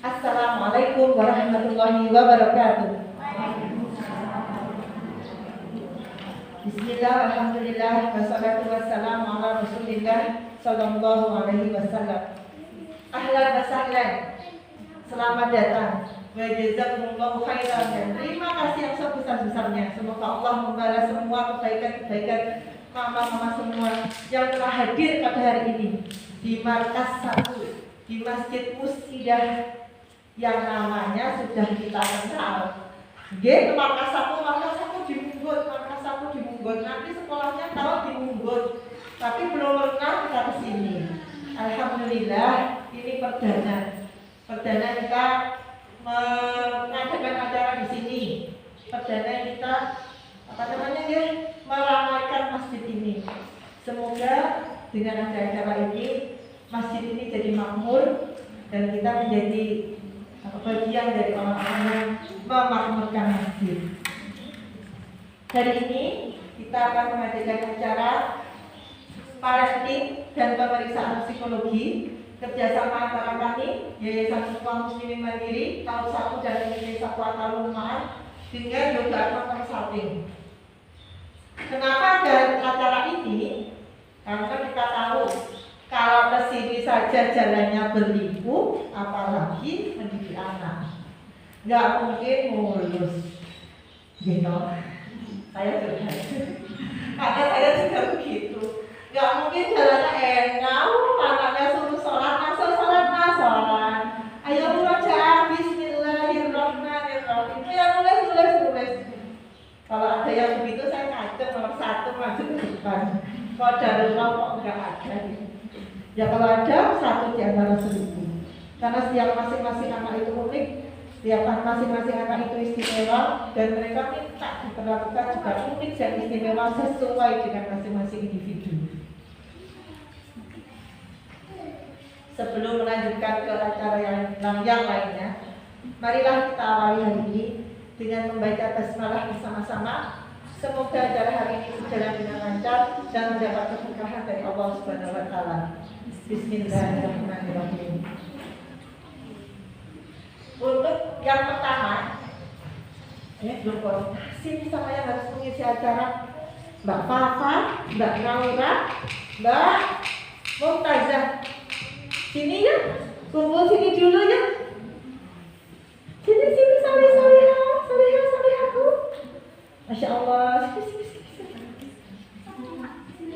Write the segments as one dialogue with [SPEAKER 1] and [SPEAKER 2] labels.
[SPEAKER 1] Assalamualaikum warahmatullahi wabarakatuh. Bismillah, alhamdulillah, wassalatu wassalamu ala rasulillah sallallahu alaihi wasallam. Ahlan wa sahlan, selamat datang. Wa jazakumullahu khairan, dan terima kasih yang sebesar-besarnya. Semoga Allah membalas semua kebaikan-kebaikan mama-mama semua yang telah hadir pada hari ini di markas 1 di Masjid Musidah yang namanya sudah kita kenal. Nggih, markas 1 di Munggut. Nanti sekolahnya tahu di Munggut, tapi belum pernah kita kesini. Alhamdulillah, ini perdana kita mengadakan acara di sini. Perdana kita meramaikan masjid ini. Semoga dengan ada acara ini, masjid ini jadi makmur dan kita menjadi bagian dari orang-orang yang memakmurkan masjid. Hari ini kita akan mengadakan acara parenting dan pemeriksaan psikologi kerjasama antara kami, Yayasan Muslim Muslimin Mandiri, tahun 1 dan Indonesia Kuatalun Ma'an dengan Yoga Consulting. Kenapa ada acara ini? Karena kita tahu kalau kesini saja jalannya berliku, apalagi mendidik anak, nggak mungkin mulus, gitu. Saya curhat, karena saya juga begitu. Nggak mungkin jalannya enak, anaknya suruh sholat, sholat. Ayo murojaah, bismillahirrahmanirrahim. Ya nulis. Kalau ada yang begitu saya kacau nomor 1 maju ke depan. Kalau darurat kok nggak ada gitu. Ya kalau ada 1 di antara 1000. Karena setiap masing-masing anak itu unik, setiap masing-masing anak itu istimewa, dan mereka minta diperlakukan juga unik dan istimewa sesuai dengan masing-masing individu. Sebelum melanjutkan ke acara yang lainnya, marilah kita awali hari ini dengan membaca basmalah bersama-sama. Semoga acara hari ini berjalan dengan lancar dan mendapat keberkahan dari Allah Subhanahu wa taala. Bismillahirrahmanirrahim. Untuk yang pertama, belum koordinasi sama yang harus mengisi acara. Mbak Fafa, Mbak Naura, Mbak Mumtazah. Sini ya, kumpul sini dulu ya. Sini salihah aku. Masya Allah.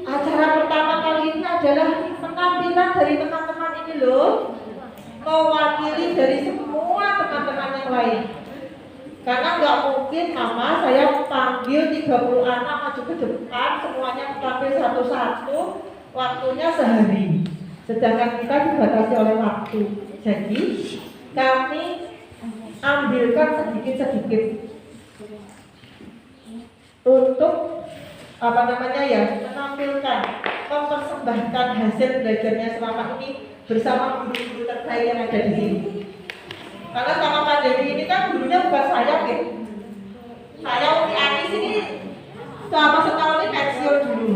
[SPEAKER 1] Acara pertama kali ini adalah penampilan dari teman-teman ini loh, mewakili dari semua teman-teman yang lain. Karena nggak mungkin mama saya panggil 30 anak maju ke depan, semuanya tampil satu-satu, waktunya sehari. Sedangkan kita dibatasi oleh waktu. Jadi kami ambilkan sedikit-sedikit untuk menampilkan, mempersembahkan hasil belajarnya selama ini bersama guru-guru terbaik yang ada di sini. Karena selama pandemi ini kan gurunya bukan saya, gitu. Saya Umi Anis ini selama setahun ini pensiun dulu.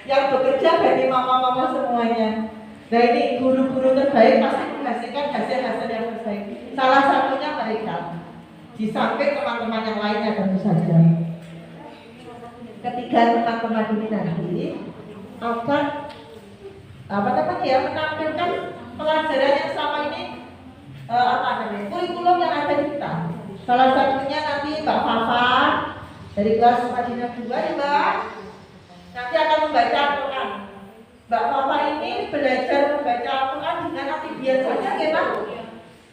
[SPEAKER 1] Yang bekerja bagi mama-mama semuanya. Nah ini guru-guru terbaik pasti menghasilkan hasil-hasil yang terbaik. Salah satunya mereka. Di samping teman-teman yang lainnya tentu saja. Ketiga teman-teman ini nanti akan menampilkan pelajaran yang selama ini kurikulum yang ada di kita. Salah satunya nanti Mbak Fafa dari kelas Madinah 2 ya Mbak. Nanti akan membaca Al-Quran. Mbak Fafa ini belajar membaca Al-Quran dengan aktivitas saja ya Mbak.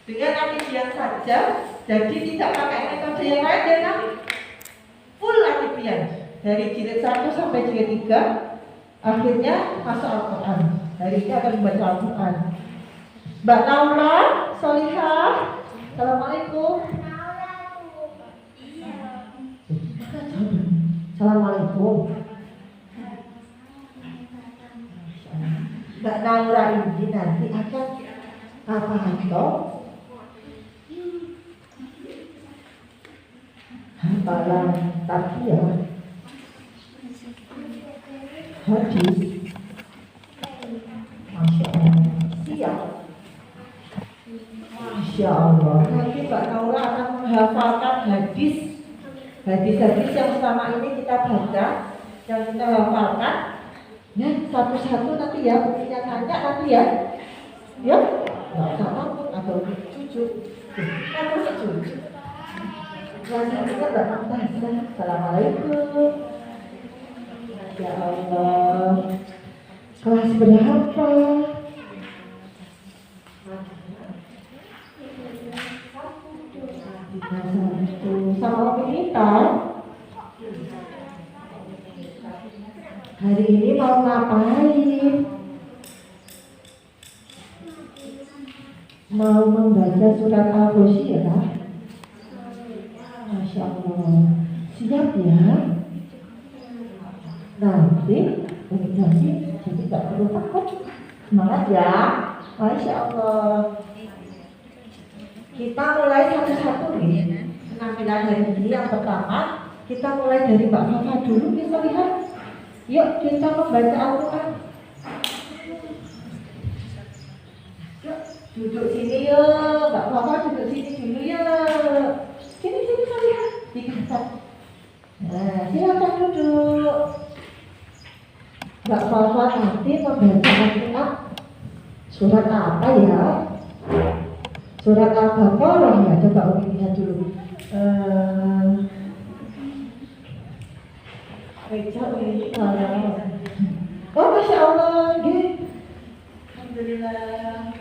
[SPEAKER 1] Dengan aktivitas saja, jadi tidak pakai metode yang lain ya Mbak. Full aktivitas. Dari jilid 1 sampai jilid 3, akhirnya masuk Al-Quran. Hari ini akan membaca Al-Quran. Mbak Naura, Solihah, Assalamualaikum. Assalamualaikum. Mbak Naura ini nanti akan hafalan tarbiyah hadis. Masya Allah. Siap. Masya Allah. Nanti Mbak Naura akan menghafalkan hadis-hadis yang selama ini kita baca, yang kita hafalkan. Ya, satu-satu nanti ya, buktinya tanya nanti ya. Ya, nggak usah takut atau jujur. Aku jujur. Kita nggak apa-apa. Assalamualaikum. Ya Allah. Kelas berapa? Sama Om kita. Hari ini mau ngapain? Mau membaca surat Al-Ghasyiyah? Masya Allah. Siap ya? Nanti jadi gak perlu takut. Semangat ya. Masya Allah. Kita mulai satu-satu nih. Penampilan hari ini yang pertama, kita mulai dari Mbak Fafa dulu. Kita lihat. Yuk kita membaca Al-Quran. Yuk duduk sini yuk. Mbak Fafa duduk sini dulu yuk. Sini kita lihat. Dikasih. Nah silakan duduk. Mbak Fafa nanti membaca Al-Quran. Surat apa ya? Surat Al-Baqarah ya, coba Umi lihat dulu. Oh Masya Allah, alhamdulillah.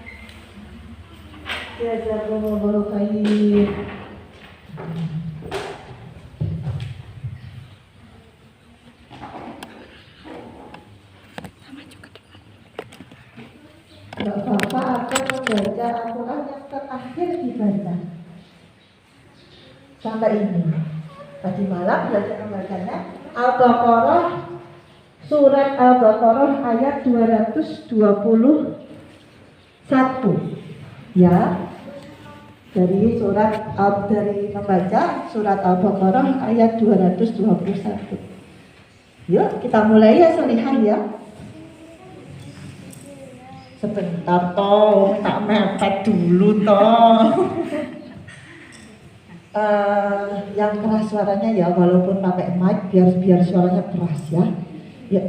[SPEAKER 1] Jazakumullahu khair. Mbak Fafa akan membaca Al-Quran yang terakhir dibaca sampai ini. Tadi malam belajar membacanya Al-Baqarah, surat Al-Baqarah ayat 221 ya. Dari membaca surat Al-Baqarah ayat 221. Yuk kita mulai ya Solihan ya. Sebentar toh, tak mepet dulu toh. Yang keras suaranya ya, walaupun pakai mic biar suaranya keras ya. Ya.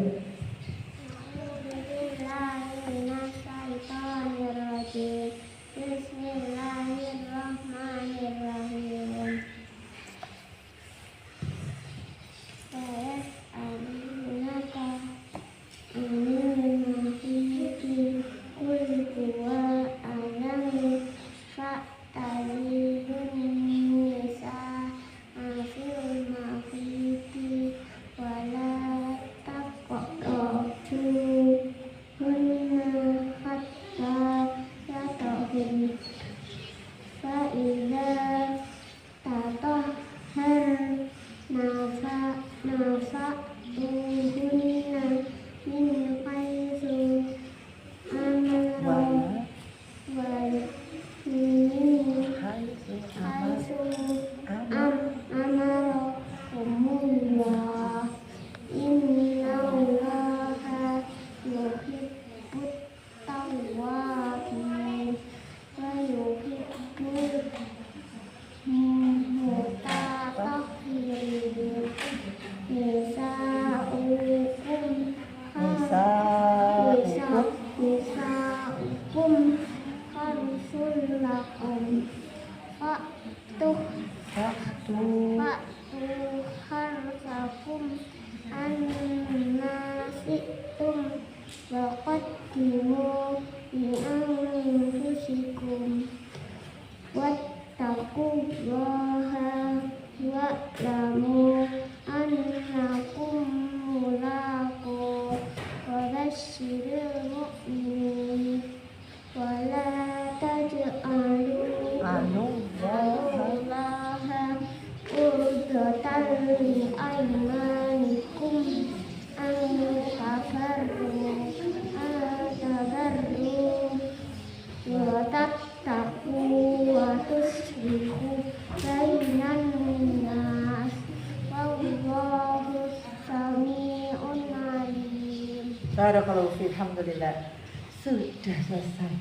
[SPEAKER 1] Barakallahu fiik, alhamdulillah. Sudah selesai.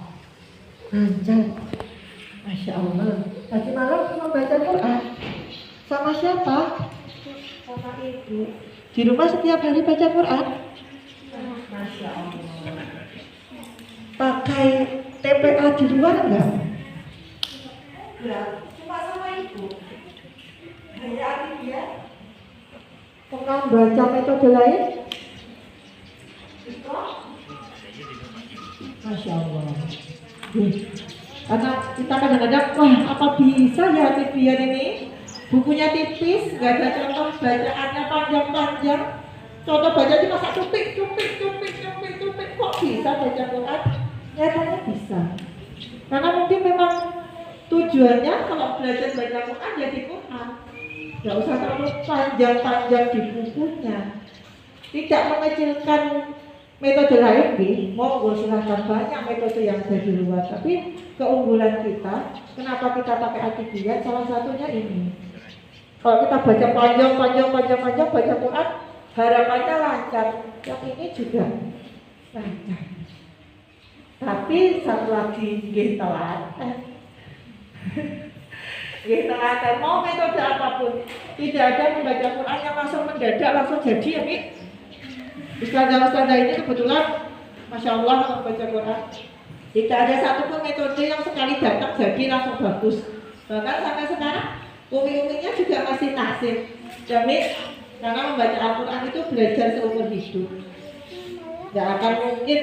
[SPEAKER 1] Lancar. Masya Allah. Tadi malam cuma baca Quran. Sama siapa? Sama ibu. Di rumah setiap hari baca Quran? Masya Allah. Pakai TPA di luar enggak? Enggak. Cuma sama ibu. Hanya adik dia. Pernah baca metode lain? Masya Allah. Karena kita kadang-kadang, wah apa bisa ya Tibian ini? Bukunya tipis, nggak ada contoh bacaannya panjang-panjang. Contoh baca cuma masa cupik, kok bisa baca Quran? Nyatanya bisa. Karena mungkin memang tujuannya kalau belajar baca Quran ya di Quran. Nggak usah terlalu panjang-panjang di bukunya. Tidak mengecilkan metode lain nih, monggo silahkan, banyak metode yang ada di luar. Tapi keunggulan kita, kenapa kita pakai Al-Quran? Salah satunya ini. Kalau kita baca panjang baca Quran, harapannya lancar. Yang ini juga lancar. Tapi satu lagi nggih telaten. Nggih telaten, mau metode apapun, tidak ada membaca Quran yang langsung mendadak langsung jadi ya, Mi. Ustazah ini kebetulan Masya Allah kalau baca Quran tidak ada satupun metode yang sekali datang jadi langsung bagus. Bahkan sampai sekarang umi-uminya juga masih nasib. Jadi karena membaca Al-Quran itu belajar seumur hidup. Tidak akan mungkin.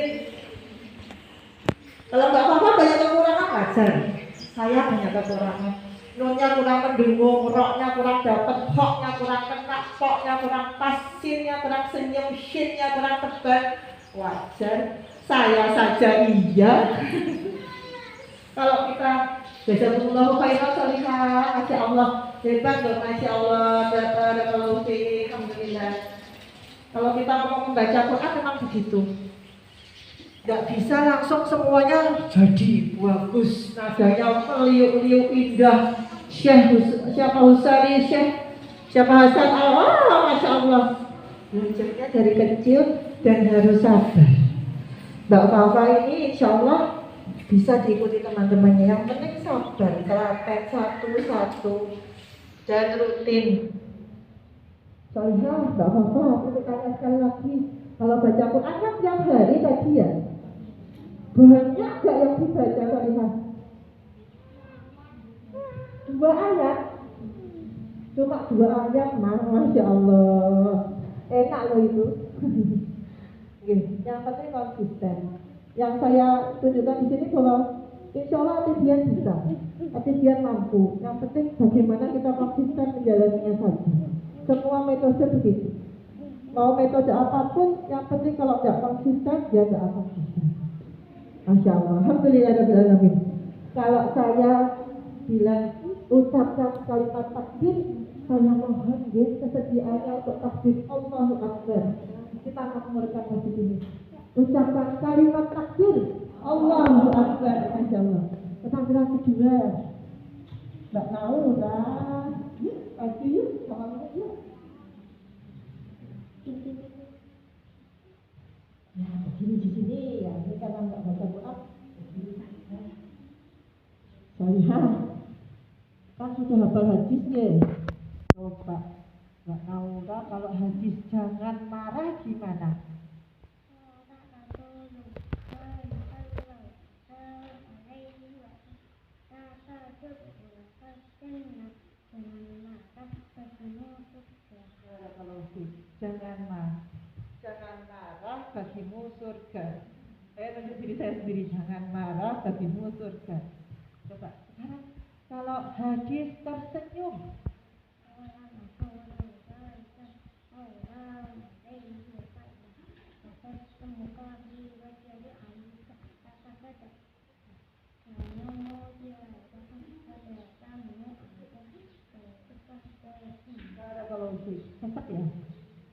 [SPEAKER 1] Kalau nggak apa-apa banyak kekurangan wajar. Saya banyak kekurangan. Nunnya kurang mendungung, roknya kurang dapat, hoknya kurang kena, poknya kurang pas, sinnya kurang senyum, shinnya kurang tebal. Wajar, saya saja iya. Kalau kita jazakumullahu khairan sholihah, Masya Allah, hebat dong, Masya Allah, alhamdulillah. Kalau kita mau membaca Quran memang begitu. Nggak bisa langsung semuanya jadi bagus, nadanya meliuk-liuk indah. Siapa Husari, siapa Hasan, Masya Allah. Belajarnya dari kecil dan harus sabar. Mbak Fafa ini insya Allah bisa diikuti teman-temannya. Yang penting sabar, telaten satu-satu dan rutin. Soalnya Mbak Fafa, aku tanya sekali lagi, kalau baca Quran kan tiap hari tadi ya. Banyak gak yang dibaca Soalnya? 2 ayat. Cuma 2 ayat, Masya Allah. Enak loh itu. Yang penting konsisten. Yang saya tunjukkan di sini bahwa insya Allah Atidian bisa, Atidian mampu. Yang penting bagaimana kita konsisten menjalaninya saja. Semua metode begitu. Mau metode apapun, yang penting kalau tidak konsisten, dia tidak akan bisa. Masya Allah, alhamdulillahirrahmanirrahim. Kalau saya bilang ucapkan kalimat takbir, saya mohon kesediaannya untuk takbir Allahu Akbar. Kita makmurkan masjid ini. Ucapkan kalimat takbir Allahu Akbar. Masya Allah. Ketampilan kedua, nggak tahu lah. Pasti yuk, sama yuk. Nah, begini di sini ya, ini karena nggak baca Quran. Saya kan sudah hafal hadis ya. Coba nggak tahu lah kalau hadis jangan marah gimana? Jangan marah bagimu surga. Saya tunjuk diri saya sendiri, jangan marah bagimu surga. Coba sekarang kalau hadis tersenyum, kalau tetap ya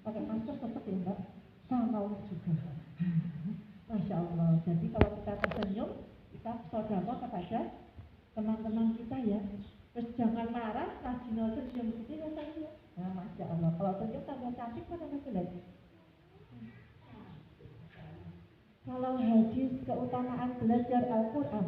[SPEAKER 1] pakai masker tetap ya Mbak, sama juga. Masya Allah. Jadi kalau kita tersenyum, kita saudara kepada teman-teman kita ya. Terus jangan marah, rajin senyum gitu ya saya. Nah, Masya Allah. Kalau senyum tambah cantik kan ada lagi. Kalau hadis keutamaan belajar Al-Quran,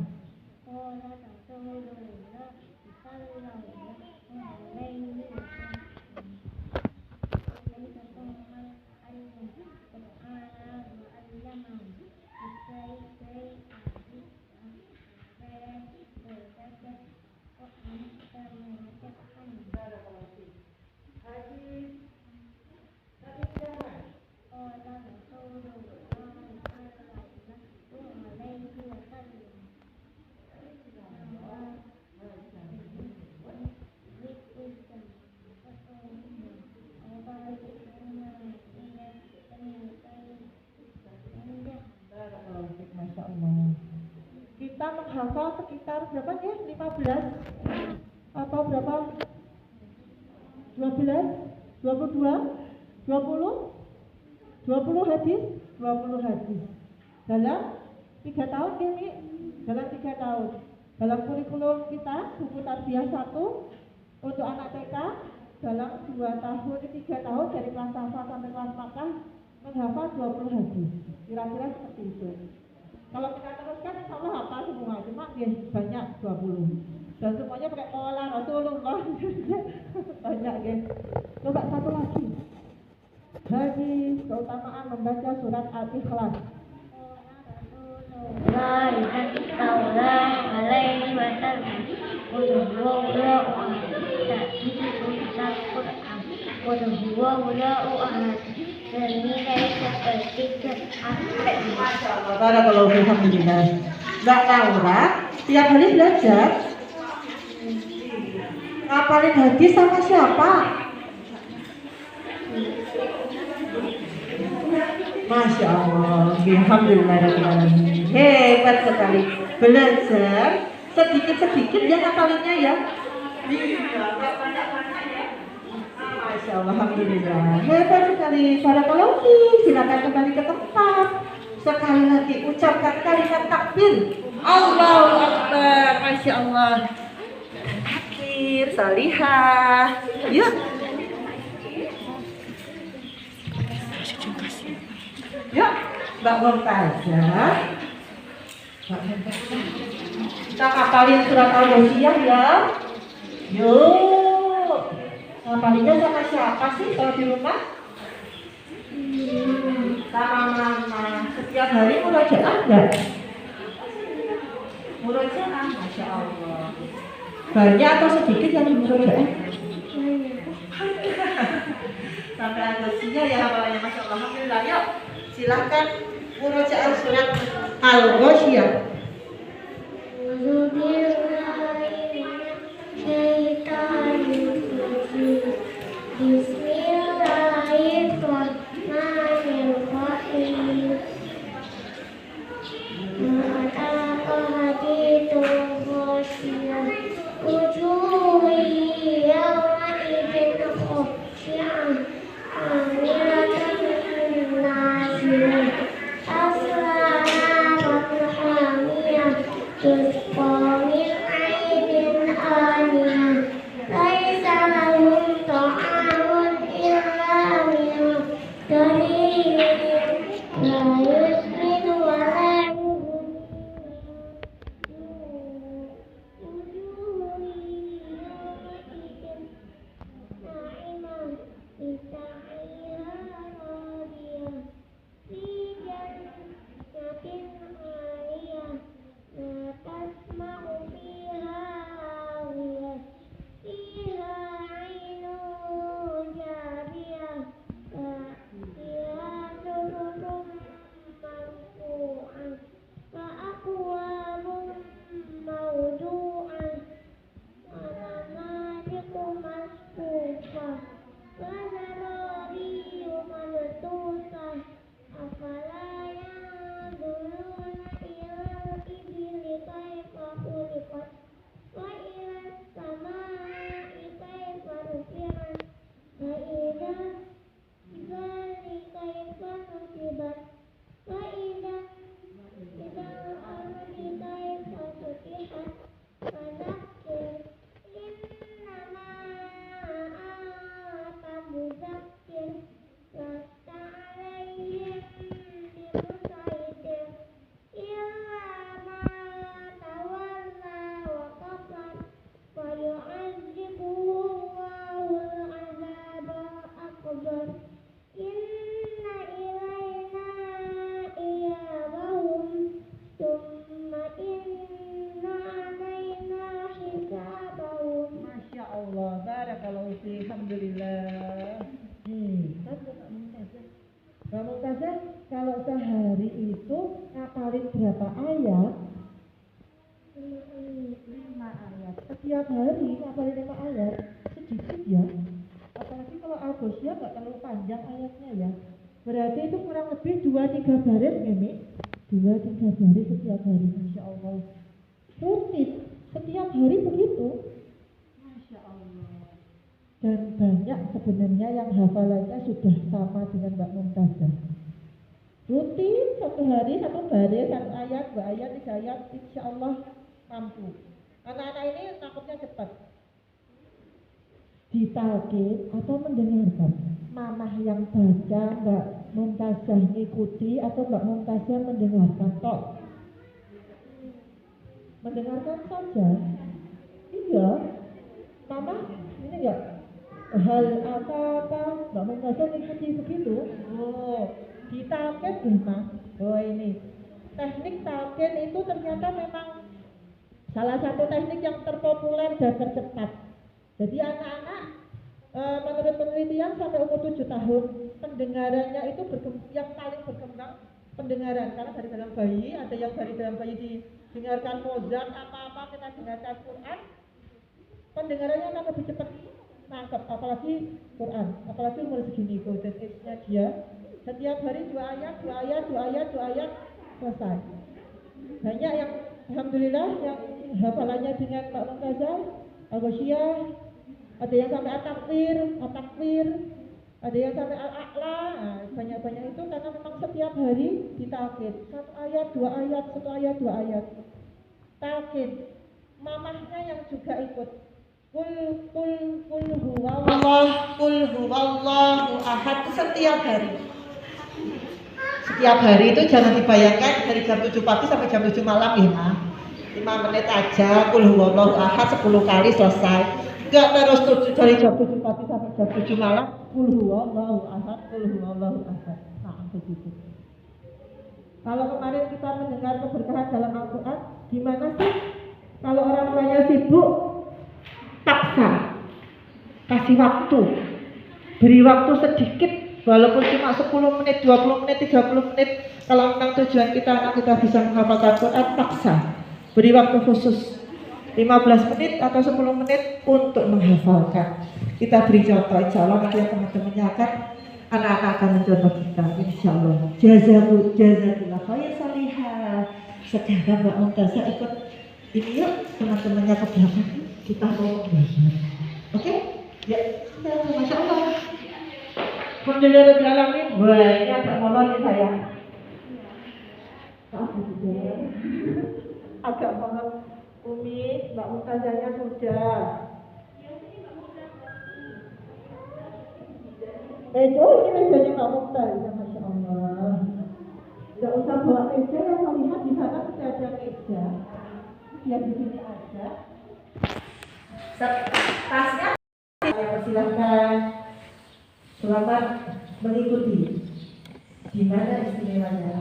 [SPEAKER 1] Masya Allah. Kita menghafal sekitar berapa ya? 15 atau berapa? 12, 22, 20, 20 hadis, 20 hadis. Dalam 3 tahun ini, dalam 3 tahun. Dalam kurikulum kita, buku tarbiyah 1 untuk anak TK dalam 2 tahun, 3 tahun dari kelas hafal sampai kelas makan menghafal 20 hadis. Kira-kira seperti itu. Kalau kita teruskan insya Allah hafal semua, cuma ya banyak 20. Dan semuanya pakai pola Rasulullah. Banyak ya. Coba satu lagi. Hadis keutamaan membaca surat Al-Ikhlas. Barakallahu fiik, alhamdulillah. Mbak Laura tiap hari belajar ngapalin hadis sama siapa? Masya Allah, alhamdulillah, hebat sekali. Belajar sedikit-sedikit dia ngapalinnya ya. Masya Allah, alhamdulillah, hebat sekali. Barakallahu fiik, silakan kembali ke tempat. Sekali lagi ucapkan kalimat takbir. Allahu Akbar, Masya Allah. Takbir, salihah. Yuk. Yuk, Mbak Mumtazah. Kita ngapalin surat Al-Ghashiyah ya. Yuk. Ngapalinnya sama siapa sih kalau di rumah? Sama mama. Setiap hari murojaah enggak? Murojaah, Masya Allah. Banyak atau sedikit yang murojaah? Sampai Al-Ghashiyah ya hafalannya, Masya Allah. Alhamdulillah. Yuk, silahkan murojaah surat Al-Ghashiyah.
[SPEAKER 2] berapa ayat? 5 ayat. Setiap hari ngapalin 5 ayat, sedikit ya. Apalagi kalau Al-Ghasyiyah nggak terlalu panjang ayatnya ya. Berarti itu kurang lebih 2-3 baris ini. 2-3 baris setiap hari, Masya Allah. Rutin, setiap hari begitu. Masya Allah. Dan banyak sebenarnya yang hafalannya sudah sama dengan Mbak Mumtazah. Rutin, satu hari, satu baris, 1 ayat, 2 ayat, 3 ayat, insya Allah mampu. Anak-anak ini takutnya cepat. Ditalkin atau mendengarkan. Mamah yang baca, Mbak Mumtazah ngikuti atau Mbak Mumtazah mendengarkan tok. Mendengarkan saja. Iya. Mama ini enggak hal apa-apa Mbak Mumtazah ngikuti begitu. Oh, ditalkin memang. Oh ini teknik talkin itu ternyata memang salah satu teknik yang terpopuler dan tercepat. Jadi anak-anak menurut penelitian sampai umur 7 tahun pendengarannya itu yang paling berkembang pendengaran, karena dari dalam bayi ada yang dari dalam bayi didengarkan Mozart apa-apa, kita dengarkan Quran, pendengarannya akan lebih cepat nangkep, apalagi Quran, apalagi umur segini golden age-nya dia setiap hari 2 ayat, 2 ayat, 2 ayat, 2 ayat selesai. Banyak yang alhamdulillah yang hafalannya dengan Mbak Mumtazah, Al-Ghasyiyah, ada yang sampai at-takbir, ada yang sampai al-a'la. Nah, banyak-banyak itu karena memang setiap hari ditalkin 1 ayat, 2 ayat, 1 ayat, 2 ayat talkin. Mamahnya yang juga ikut kul huwallahu ahad setiap hari. Setiap hari itu jangan dibayangkan dari jam 7 pagi sampai jam 7 malam ya, Ma. 5 menit aja, kul huwallahu ahad 10 kali selesai. Enggak terus dari jam 7 pagi sampai jam 7 malam, kul huwallahu ahad, kul huwallahu ahad. Nah, begitu. Kalau kemarin kita mendengar keberkahan dalam Al-Quran, gimana sih? Kalau orang tuanya sibuk, paksa, kasih waktu, beri waktu sedikit, walaupun cuma 10 menit, 20 menit, 30 menit. Kalau memang tujuan kita anak kita bisa menghafalkan Quran, paksa, beri waktu khusus 15 menit atau 10 menit untuk menghafalkan. Kita beri contoh, insya Allah nanti teman-temannya akan anak-anak akan mencontoh kita, insya Allah. Jazakallah khair salihah. Sekarang Mbak Mumtazah ikut ini yuk, teman-temannya ke belakang, kita mau belajar. Oke? Ya, Masya Allah. Alhamdulillah alamin. Wah, ini agak molor nih saya. Agak molor. Umi, Mbak Mumtazahnya sudah. Ini mejanya Mbak Mumtazah, Masya Allah. Tidak usah bawa meja, ya saya lihat di sana tidak ada meja. Ya di sini aja. Tasnya, saya persilahkan. Selamat mengikuti. Gimana istimewanya?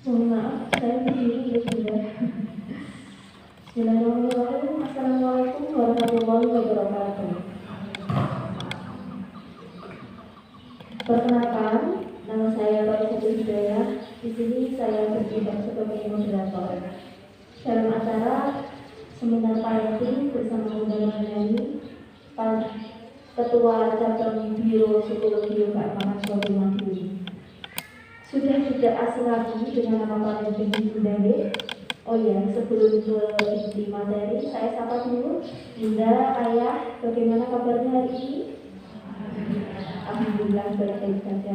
[SPEAKER 3] Mohon maaf, saya berdiri ya sudah. Bismillahirrahmanirrahim. Assalamualaikum warahmatullahi wabarakatuh. Perkenalkan, nama saya Faisal Hidayah. Di sini saya bertugas sebagai moderator dalam acara seminar parenting bersama Bunda Mariani, Ketua Cabang Biro Psikologi Keamanan Suatu Mandiri. Sudah tidak asing lagi dengan nama parenting Bunda D. Oh ya, sebelum ke inti materi, saya sapa dulu Bunda, Ayah, bagaimana kabarnya hari ini? Alhamdulillah, baik-baik saja.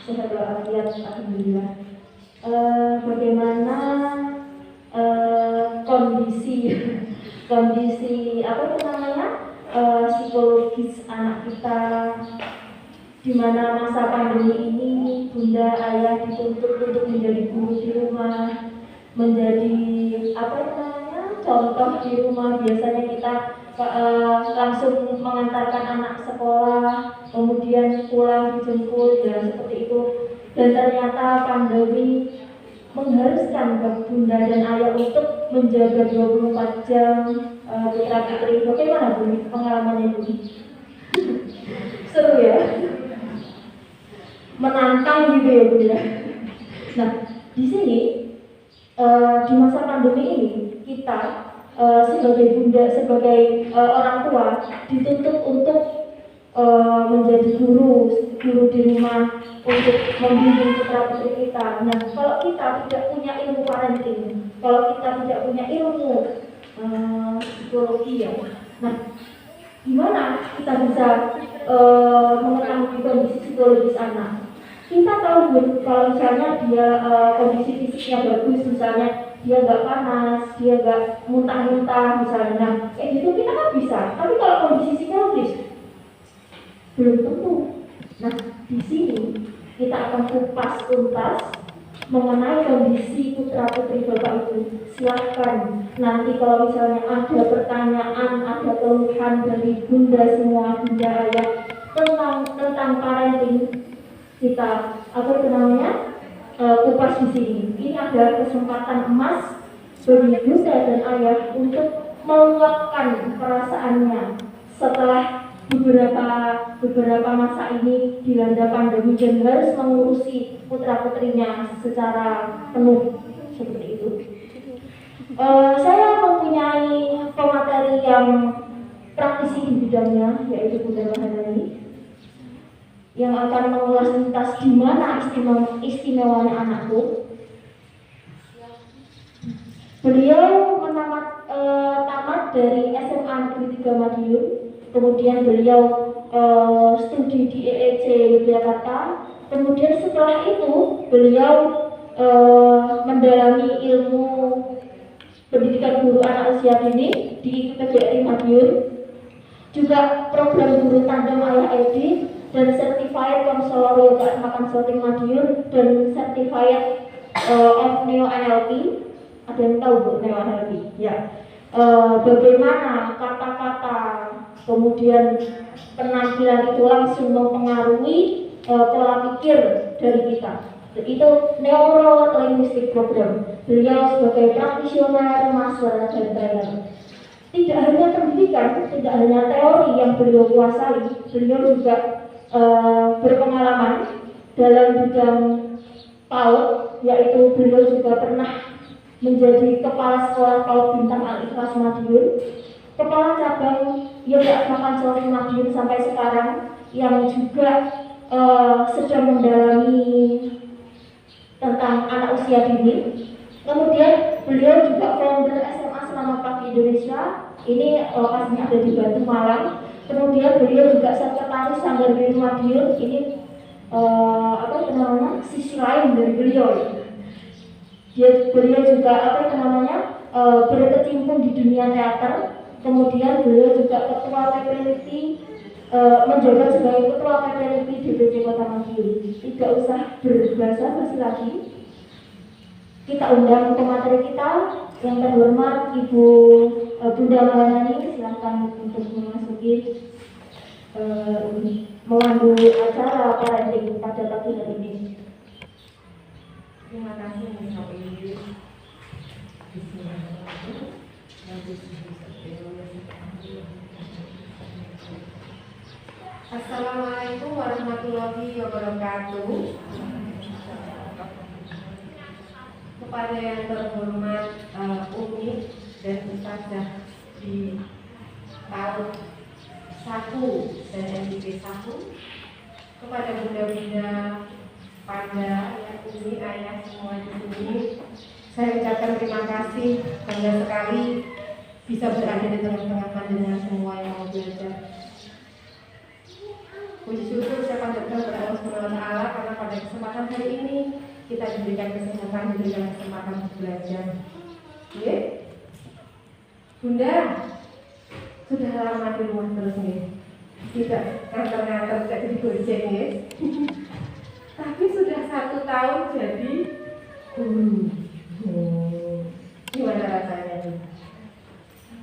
[SPEAKER 3] Sehat walafiat, alhamdulillah. Bagaimana kondisi apa itu namanya psikologis anak kita di mana masa pandemi ini Bunda Ayah dituntut untuk menjadi guru di rumah, menjadi apa itu namanya contoh di rumah. Biasanya kita langsung mengantarkan anak sekolah, kemudian pulang dijemput dan seperti itu. Dan ternyata pandemi mengharuskan Bunda dan Ayah untuk menjaga 24 jam putra putri. Bagaimana Bu pengalamannya Bu? Seru ya, menantang gitu ya Bu ya. Nah di sini di masa pandemi ini kita sebagai bunda, sebagai orang tua dituntut untuk menjadi guru di rumah untuk membimbing putra putri kita. Nah, kalau kita tidak punya ilmu parenting, kalau kita tidak punya ilmu psikologi ya, nah gimana kita bisa mengetahui kondisi psikologis anak? Kita tahu kalau misalnya dia kondisi fisiknya bagus, misalnya dia nggak panas, dia nggak muntah-muntah misalnya, nah kayak gitu kita kan bisa. Tapi kalau kondisi psikologis belum tentu. Nah, di sini kita akan kupas tuntas mengenai kondisi putra putri Bapak Ibu. Silakan nanti kalau misalnya ada pertanyaan, ada keluhan dari bunda semua, bunda ayah tentang parenting, kita kupas di sini. Ini ada kesempatan emas bagi bunda dan ayah untuk meluapkan perasaannya setelah beberapa masa ini dilanda pandemi dan harus mengurusi putra putrinya secara penuh seperti itu. Saya mempunyai pemateri yang praktisi di bidangnya, yaitu Bunda Maharani, yang akan mengulas tuntas di mana istimewanya anakku. Beliau tamat dari SMA Negeri 3 Madiun. Kemudian beliau studi di EEC Yogyakarta. Kemudian setelah itu beliau mendalami ilmu pendidikan guru anak usia dini di PGRI Madiun. Juga program guru tandem ayah Edi dan certified konselor yoga sama consulting Madiun dan certified of Neo NLP. Ada yang tahu Bu Neo NLP? Ya. Bagaimana kata-kata kemudian penampilan itu langsung mempengaruhi pola pikir dari kita. Itu neuro linguistic program. Beliau sebagai praktisioner, master dan trainer. Tidak hanya pendidikan, tidak hanya teori yang beliau kuasai, beliau juga berpengalaman dalam bidang PAUD, yaitu beliau juga pernah menjadi kepala sekolah PAUD Bintang Al-Ikhlas Madiun, kepala cabang Yoga Consulting Madiun sampai sekarang, yang juga sedang mendalami tentang anak usia dini. Kemudian beliau juga founder SMA Selamat Pagi Indonesia. Ini lokasinya ada di Batu Malang. Kemudian beliau juga sekretaris Sanggar Biru Madiun. Ini sisi lain dari beliau. Beliau juga berkecimpung di dunia teater. Kemudian beliau juga ketua PPLIPI, menjabat sebagai ketua PPLIPI DPC Kota Madiun. Tidak usah berbahasa-basi lagi. Kita undang pemateri kita yang terhormat Ibu Bunda Maharani, silakan untuk memasuki memandu acara parenting pada pagi hari ini.
[SPEAKER 1] Terima kasih Assalamualaikum warahmatullahi wabarakatuh. Kepada yang terhormat Umi dan Ustazah di tahun 1 dan MDP 1, kepada bunda-bunda Panda, Umi, Ayah semua di sini, saya ucapkan terima kasih, bangga sekali bisa berada di tengah-tengah panjenengan semua yang mau belajar. Puji syukur saya panjatkan kepada Allah Subhanahu wa Ta'ala karena pada kesempatan hari ini kita diberikan kesempatan untuk belajar. Oke? Bunda, sudah lama di rumah terus nih. Tidak nganter-nganter jadi gojek nih. Tapi sudah 1 tahun jadi guru. Gimana rasanya nih?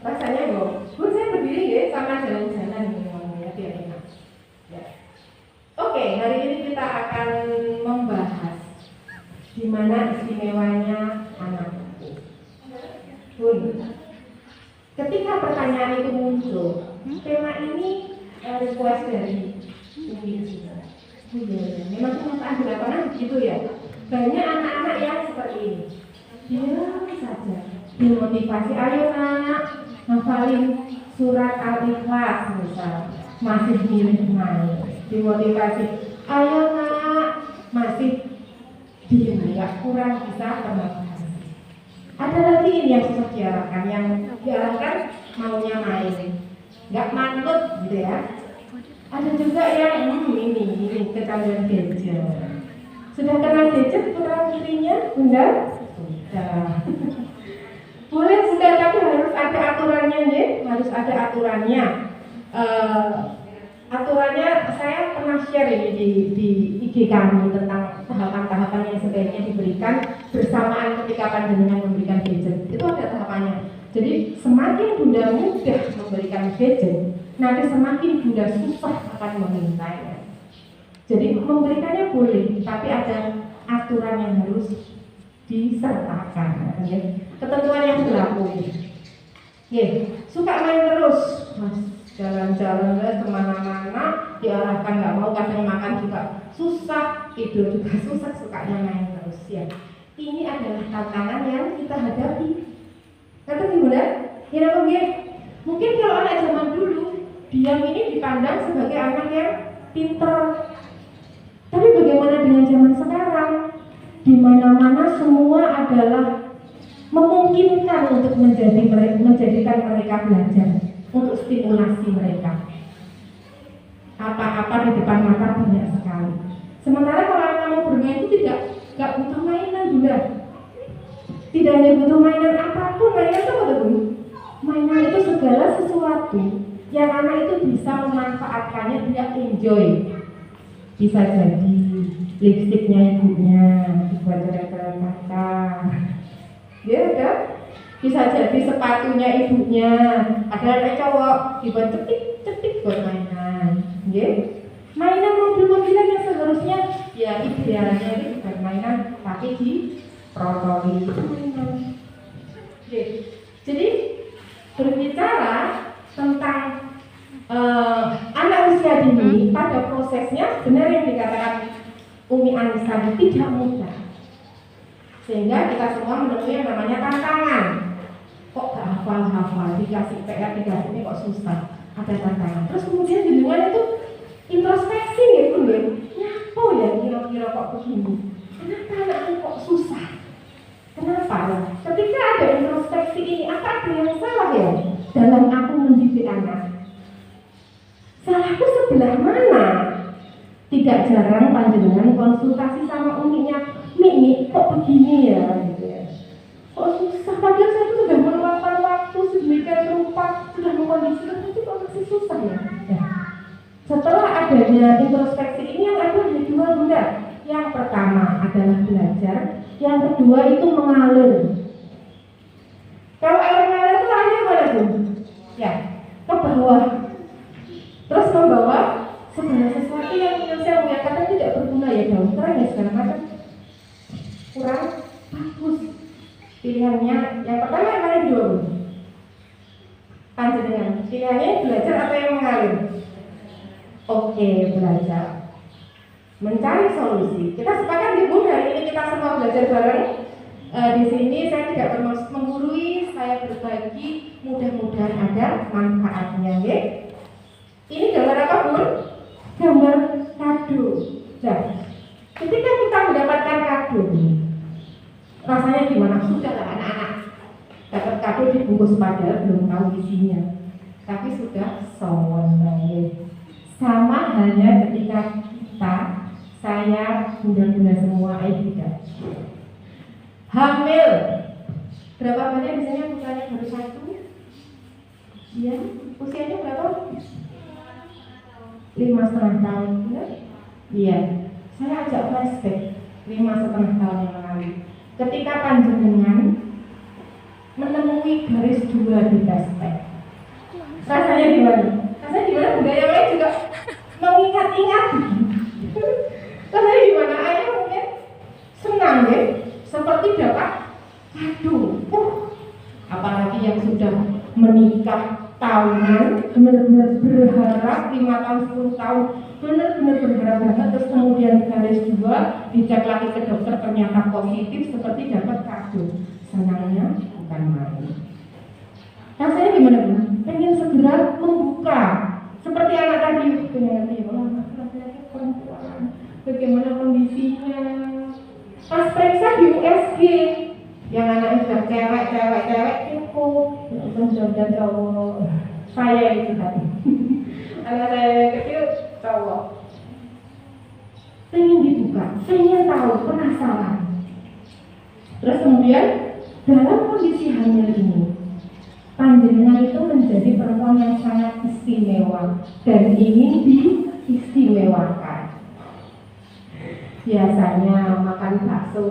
[SPEAKER 1] Rasanya Bu, saya berdiri ya sama jalan-jalan nih ngomongnya biar enak. Ya. Oke, hari ini kita akan membahas di mana istimewanya anakku. Ketika pertama
[SPEAKER 4] pertanyaan itu muncul? Tema ini request dari Umi. Memang kenyataan di lapangan begitu ya. Banyak anak-anak yang seperti ini. Diam saja, dimotivasi, ayo nak, hafalin surat Al-Ikhlas misal, masih milih main. Dimotivasi, ayo nak, masih diem, nggak kurang bisa pernafasan. Ada lagi ini yang susah diarahkan, yang diarahkan maunya main, nggak manut gitu ya. Ada juga yang ini kecanduan gadget. Sudah kenal gadget putra putrinya, bunda? Sudah. Boleh sudah, tapi harus ada aturannya ya, harus ada aturannya. Aturannya saya pernah share ini di IG kami tentang tahapan-tahapan yang sebaiknya diberikan bersamaan ketika panjenengan memberikan gadget. Itu ada tahapannya. Jadi semakin bunda mudah memberikan gadget, nanti semakin bunda susah akan memintanya. Jadi memberikannya boleh, tapi ada aturan yang harus disertakan. Ya. Ketentuan yang berlaku. Ya, suka main terus, mas. Jalan-jalan kemana-mana, diarahkan nggak mau, kadang makan juga susah, tidur juga susah, sukanya main terus ya. Ini adalah tantangan yang kita hadapi. Kata Bunda, ya mungkin kalau anak zaman dulu, diam ini dipandang sebagai anak yang pintar. Tapi bagaimana dengan zaman sekarang? Di mana-mana semua adalah memungkinkan untuk menjadikan mereka belajar, untuk stimulasi mereka. Apa-apa di depan mata banyak sekali. Sementara kalau anak mau bermain itu tidak butuh mainan juga. Tidak hanya butuh mainan apapun, mainan itu apa tuh? Mainan itu segala sesuatu yang anak itu bisa memanfaatkannya, dia enjoy. Bisa jadi lipstiknya ibunya dibuat coret-coret mata, ya udah. Bisa jadi sepatunya ibunya, ada anak cowok dibuat cetik-cetik buat mainan, ya. Mainan mobil-mobilan yang seharusnya ya idealnya ini bukan mainan tapi diprotoli mainan. Ya. Jadi berbicara tentang anak usia dini pada prosesnya benar yang dikatakan Umi Anissa tidak mudah, sehingga kita semua menemui yang namanya tantangan. Kok gak hafal-hafal, dikasih PR, dikasih ini kok susah, ada tantangan. Terus kemudian di luar itu introspeksi gitu loh, kenapa ya kira-kira kok begini, kenapa anakku kok susah, kenapa ya? Ketika ada introspeksi ini, apa ada yang salah ya dalam aku mendidik anak? Salahku sebelah mana? Tidak jarang panjenengan konsultasi sama uminya, Mimi kok begini ya, gitu ya. Kok susah, padahal saya itu sudah meluangkan waktu sedemikian rupa, sudah mengkondisikan, tapi kok masih susah ya? Ya. Setelah adanya introspeksi ini yang ada hanya dua bunda. Yang pertama adalah belajar, yang kedua itu mengalir. Kalau air mengalir itu arahnya mana tuh? Ya, ke bawah. Terus membawa segala sesuatu yang saya katakan tidak berguna ya, daun keren ya segala macam, kurang bagus. Pilihannya yang pertama yang mana dua bu? Panjenengan pilihannya belajar atau yang mengalir? Oke, belajar, mencari solusi. Kita sepakat ibu, hari ini kita semua belajar bareng. Di sini saya tidak bermaksud menggurui, saya berbagi, mudah-mudahan ada manfaatnya ya. Ini gambar apa bun? Gambar kado. Nah, ketika kita mendapatkan kado, rasanya gimana? Sudahlah anak-anak dapat kado dibungkus padahal belum tahu isinya, tapi sudah sowan. Sama halnya ketika kita, saya, bunda-bunda semua, juga hamil. Berapa banyak biasanya putranya baru satu? Iya, usianya berapa? 5,5 tahun, benar? Iya, saya ajak flashback 5,5 tahun yang lalu. Ketika panjenengan menemui garis 2 di tespek, rasanya gimana? Rasanya gimana? Budaya lain juga mengingat-ingat. Rasanya gimana? Ayah mungkin senang ya, seperti dapat kado. Apalagi yang sudah menikah tahunan, benar-benar berharap 5 tahun, 10 tahun, benar-benar berharap banget, terus kemudian garis 2, dicek lagi ke dokter ternyata positif, seperti dapat kado. Senangnya bukan main. Rasanya gimana Bu? Pengen segera membuka, seperti anak tadi, pengen ngerti, oh anak laki-laki perempuan, bagaimana kondisinya. Pas periksa di USG, yang anaknya sudah cewek cukup, dan cowok. Saya itu tadi, anak saya kecil cowok. Pengen dibuka, pengen tahu, penasaran. Terus kemudian dalam kondisi hamil ini, panjenengan itu menjadi perempuan yang sangat istimewa dan ingin diistimewakan. Biasanya makan bakso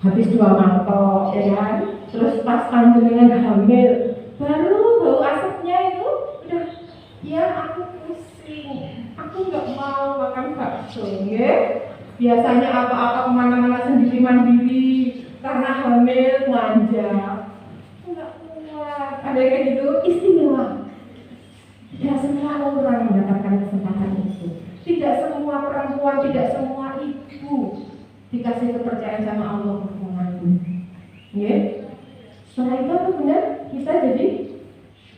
[SPEAKER 4] habis 2 mangkok, ya kan? Terus pas panjenengan hamil, baru bau asapnya itu udah, ya aku pusing, aku nggak mau makan bakso, ya. Biasanya apa-apa kemana-mana sendiri mandiri karena hamil manja, nggak kuat. Ada yang kayak gitu, istimewa. Tidak semua orang mendapatkan kesempatan itu. Tidak semua perempuan, tidak semua ibu dikasih kepercayaan sama Allah untuk mengandung. Ya. Setelah itu apa benar? Kita jadi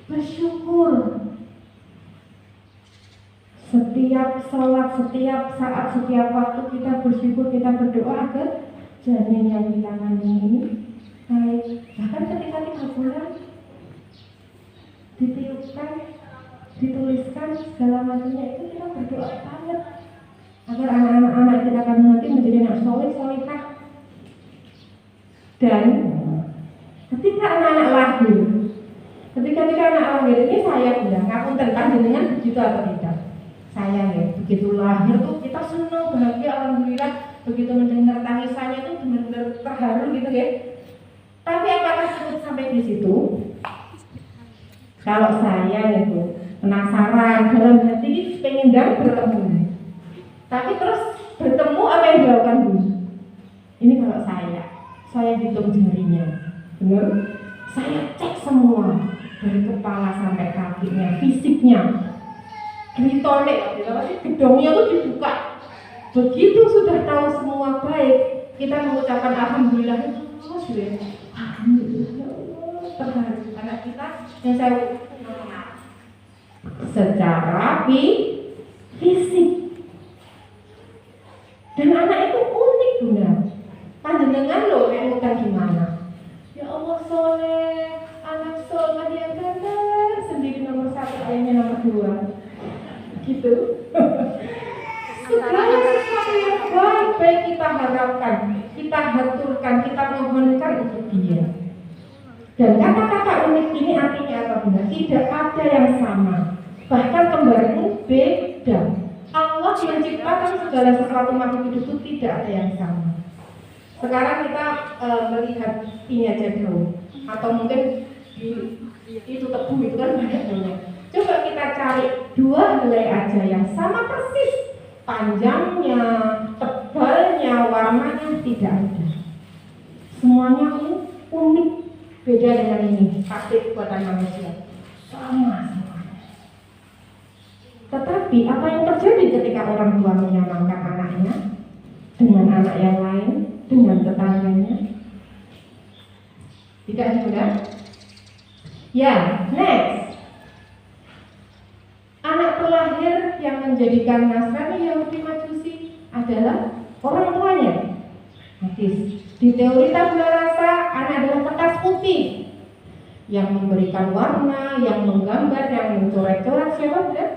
[SPEAKER 4] bersyukur. Setiap sholat, setiap saat, setiap waktu kita bersyukur, kita berdoa agar janin yang kita kandung ini baik. Bahkan ketika 3 bulan ditiupkan, dituliskan segala macamnya, itu kita berdoa banget agar anak-anak kita akan nanti menjadi anak soleh solehah. Dan ketika anak-anak lahir, ketika anak lahir ini saya bilang, ngaku tentang dengan begitu atau tidak? Saya ya, begitu lahir tuh kita senang, bahagia, alhamdulillah. Begitu mendengar tangisannya tuh benar-benar terharu gitu ya. Tapi apakah cukup sampai di situ? Kalau saya itu penasaran, dalam hati pengen dan bertemu. Tapi terus bertemu apa yang dilakukan Bu? Ini kalau saya hitung jarinya, benar? Saya cek semua dari kepala sampai kakinya, fisiknya, glitonik, gedongnya tuh dibuka. Begitu sudah tahu semua baik, kita mengucapkan alhamdulillah itu sudah. Alhamdulillah, ya Allah, terharu anak kita yang saya secara fisik. Dan anak itu unik Bunda. Panjenengan loh yang bukan gimana? Ya Allah soleh, anak soleh yang ganteng, sendiri nomor 1, ayahnya nomor 2. Gitu. Segala sesuatu yang baik kita harapkan, kita haturkan, kita mohonkan untuk dia. Dan kata-kata unik ini artinya apa Bunda? Tidak ada yang sama. Bahkan kembarmu beda. Allah menciptakan segala sesuatu makhluk hidup itu tidak ada yang sama. Sekarang kita melihat ini aja dulu, atau mungkin itu tebu itu kan banyak. Coba kita cari 2 helai aja yang sama persis, panjangnya, tebalnya, warnanya tidak ada. Semuanya unik, beda dengan ini. Pasti buatan manusia sama. Tetapi apa yang terjadi ketika orang tua menyamakan anaknya dengan anak yang lain, dengan tetangganya? Tidak mudah. Ya, next. Anak terlahir yang menjadikan Nasrani Yahudi Majusi adalah orang tuanya. Hadis. Di teori tabula rasa, anak adalah kertas putih yang memberikan warna, yang menggambar, yang mencoret-coret. Siapa benar?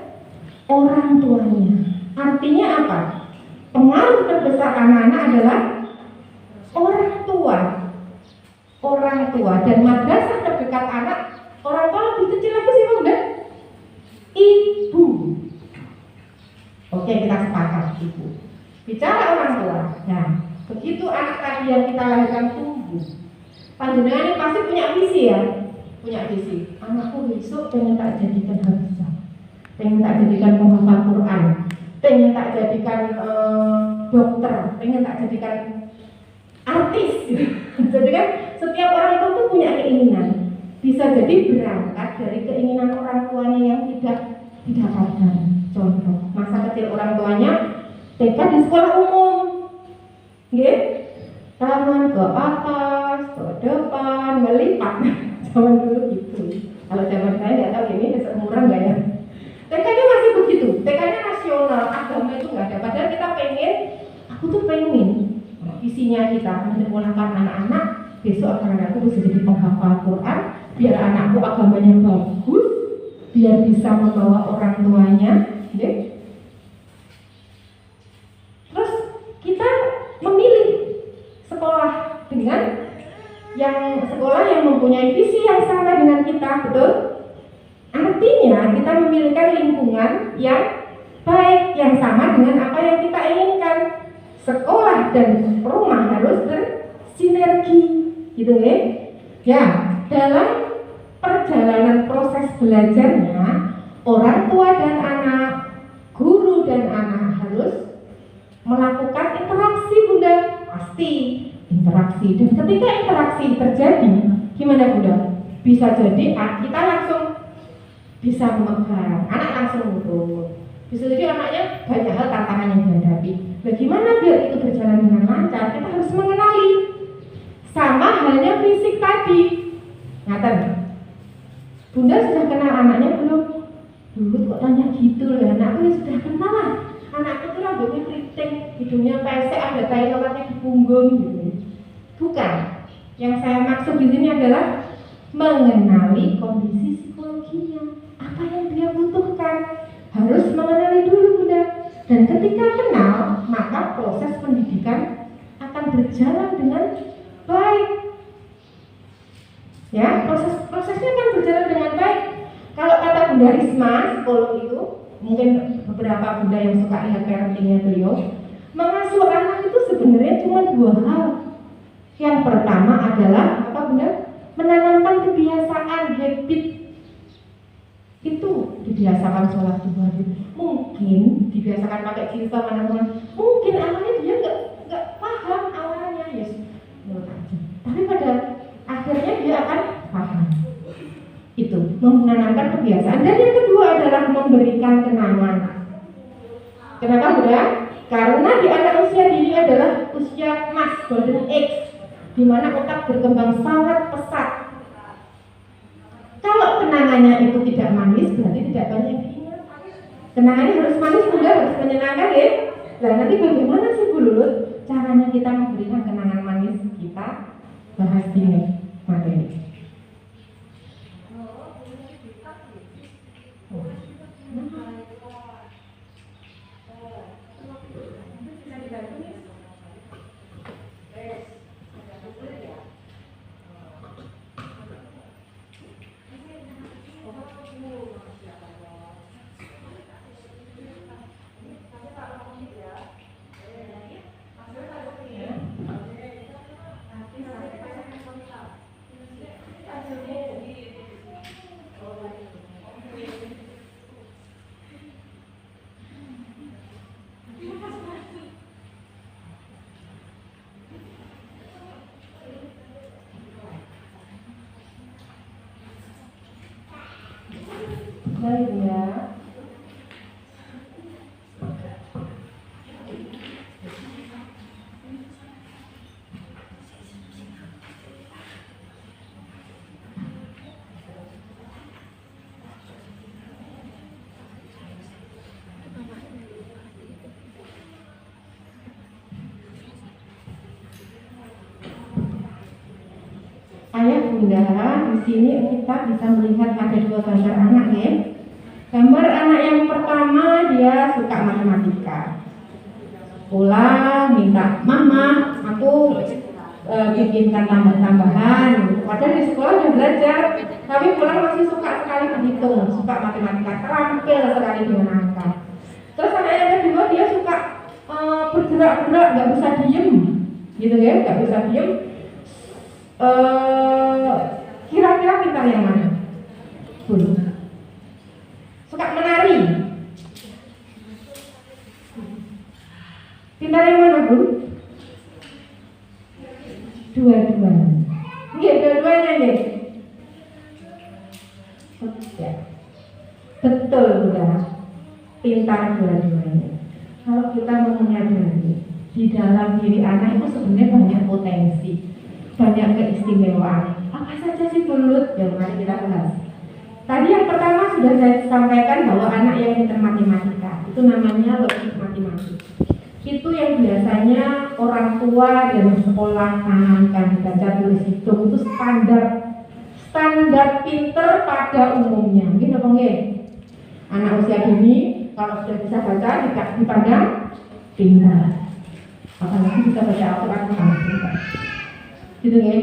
[SPEAKER 4] Orang tuanya. Artinya apa? Pengaruh terbesar anak-anak adalah orang tua. Orang tua dan madrasah terdekat anak. Orang tua lebih kecil lagi sih Bunda. Ibu. Oke, kita sepakat ibu. Bicara orang tua. Nah, begitu anak tadi yang kita lahirkan tumbuh, panjenengan ini pasti punya visi ya. Punya visi. Anakku besok pengen tak jadikan hafizah, pengen tak jadikan penghafal Quran, pengen tak jadikan dokter, pengen tak jadikan artis. Jadi kan setiap orang itu tuh punya keinginan. Bisa jadi berangkat dari keinginan orang tuanya yang tidak didapatkan. Contoh, masa kecil orang tuanya TK di sekolah umum, nggih, tangan ke atas, ke depan, melipat. Zaman dulu gitu. Kalau zaman saya nggak tahu ini seumuran nggak ya. TK-nya masih begitu, TK-nya nasional, agama itu nggak ada. Padahal kita pengen, aku tuh pengen visinya kita menyempurnakan anak-anak. Besok anak-anakku bisa jadi penghafal Quran, biar anakku agamanya bagus, biar bisa membawa orang tuanya, gitu. Terus kita memilih sekolah dengan sekolah yang mempunyai visi yang sama dengan kita, betul? Artinya kita memiliki lingkungan yang baik, yang sama dengan apa yang kita inginkan. Sekolah dan rumah harus bersinergi, gitu ya. Ya, dalam perjalanan proses belajarnya, orang tua dan anak, guru dan anak harus melakukan interaksi, Bunda. Pasti interaksi. Dan ketika interaksi terjadi, gimana Bunda? Bisa jadi kita langsung bisa memegang, anak langsung turun. Bisa jadi anaknya banyak hal tantangan yang dihadapi. Bagaimana biar itu berjalan dengan lancar? Kita harus mengenali. Sama halnya fisik tadi. Ngaten. Bunda sudah kenal anaknya belum? Dulu kok tanya gitu loh, anakku ya sudah kenal lah. Anakku tuh rambutnya keriting, hidungnya pesek, ada tai lewatnya di punggung gitu. Bukan. Yang saya maksud di sini adalah mengenali kondisi psikologinya. Apa yang dia butuhkan? Harus mengenali dulu Bunda. Dan ketika kenal, maka proses pendidikan akan berjalan dengan baik. Ya, prosesnya akan berjalan dengan baik. Kalau kata Bunda Risma, psikolog itu, mungkin beberapa Bunda yang suka lihat parentingnya beliau, mengasuh anak itu sebenarnya cuma dua hal. Yang pertama adalah apa Bunda? Menanamkan kebiasaan, habit. Itu dibiasakan sholat duha, mungkin dibiasakan pakai jilbab teman-teman. Mungkin awalnya dia nggak paham awalnya, ya menurut aja. Tapi pada akhirnya dia akan paham. Itu menanamkan kebiasaan. Dan yang kedua adalah memberikan kenangan. Kenapa Bunda? Karena di anak usia dini adalah usia emas, golden age, di mana otak berkembang sangat pesat. Kalau kenangannya itu tidak manis, berarti tidak banyak yang diingat. Kenangannya harus manis, Bunda, harus menyenangkan ya. Nah, nanti bagaimana sih Bu Lulut caranya kita memberikan kenangan manis? Kita bahas di materi. Baik ya. Ayah Bunda, di sini kita bisa melihat ada dua gambar anak ya. Gambar anak yang pertama dia suka matematika. Pulang minta, "Mama, aku bikinkan tambah-tambahan." Padahal di sekolah udah belajar, tapi pulang masih suka sekali menghitung, suka matematika, terampil sekali dengan angka. Terus anak yang kedua dia suka bergerak-gerak, nggak bisa diem, gitu ya, nggak bisa diem. Kira-kira pintar yang mana? Suka menari. Pintar yang mana Bun? Dua-duanya. Nggih, dua-duanya nggih. pintar dua-duanya. Kalau kita mau menyadari di dalam diri anak itu sebenarnya banyak potensi, banyak keistimewaan. Apa saja sih Bulut? Ya mari kita bahas. Tadi yang pertama sudah saya sampaikan bahwa anak yang pintar matematika itu namanya logik matematik. Itu yang biasanya orang tua dan sekolah tanamkan baca tulis hitung itu standar pinter pada umumnya. Mungkin apa nggih? Anak usia dini kalau sudah bisa baca dipandang pintar. Apalagi bisa baca Al-Quran dengan pintar. Gitu ya.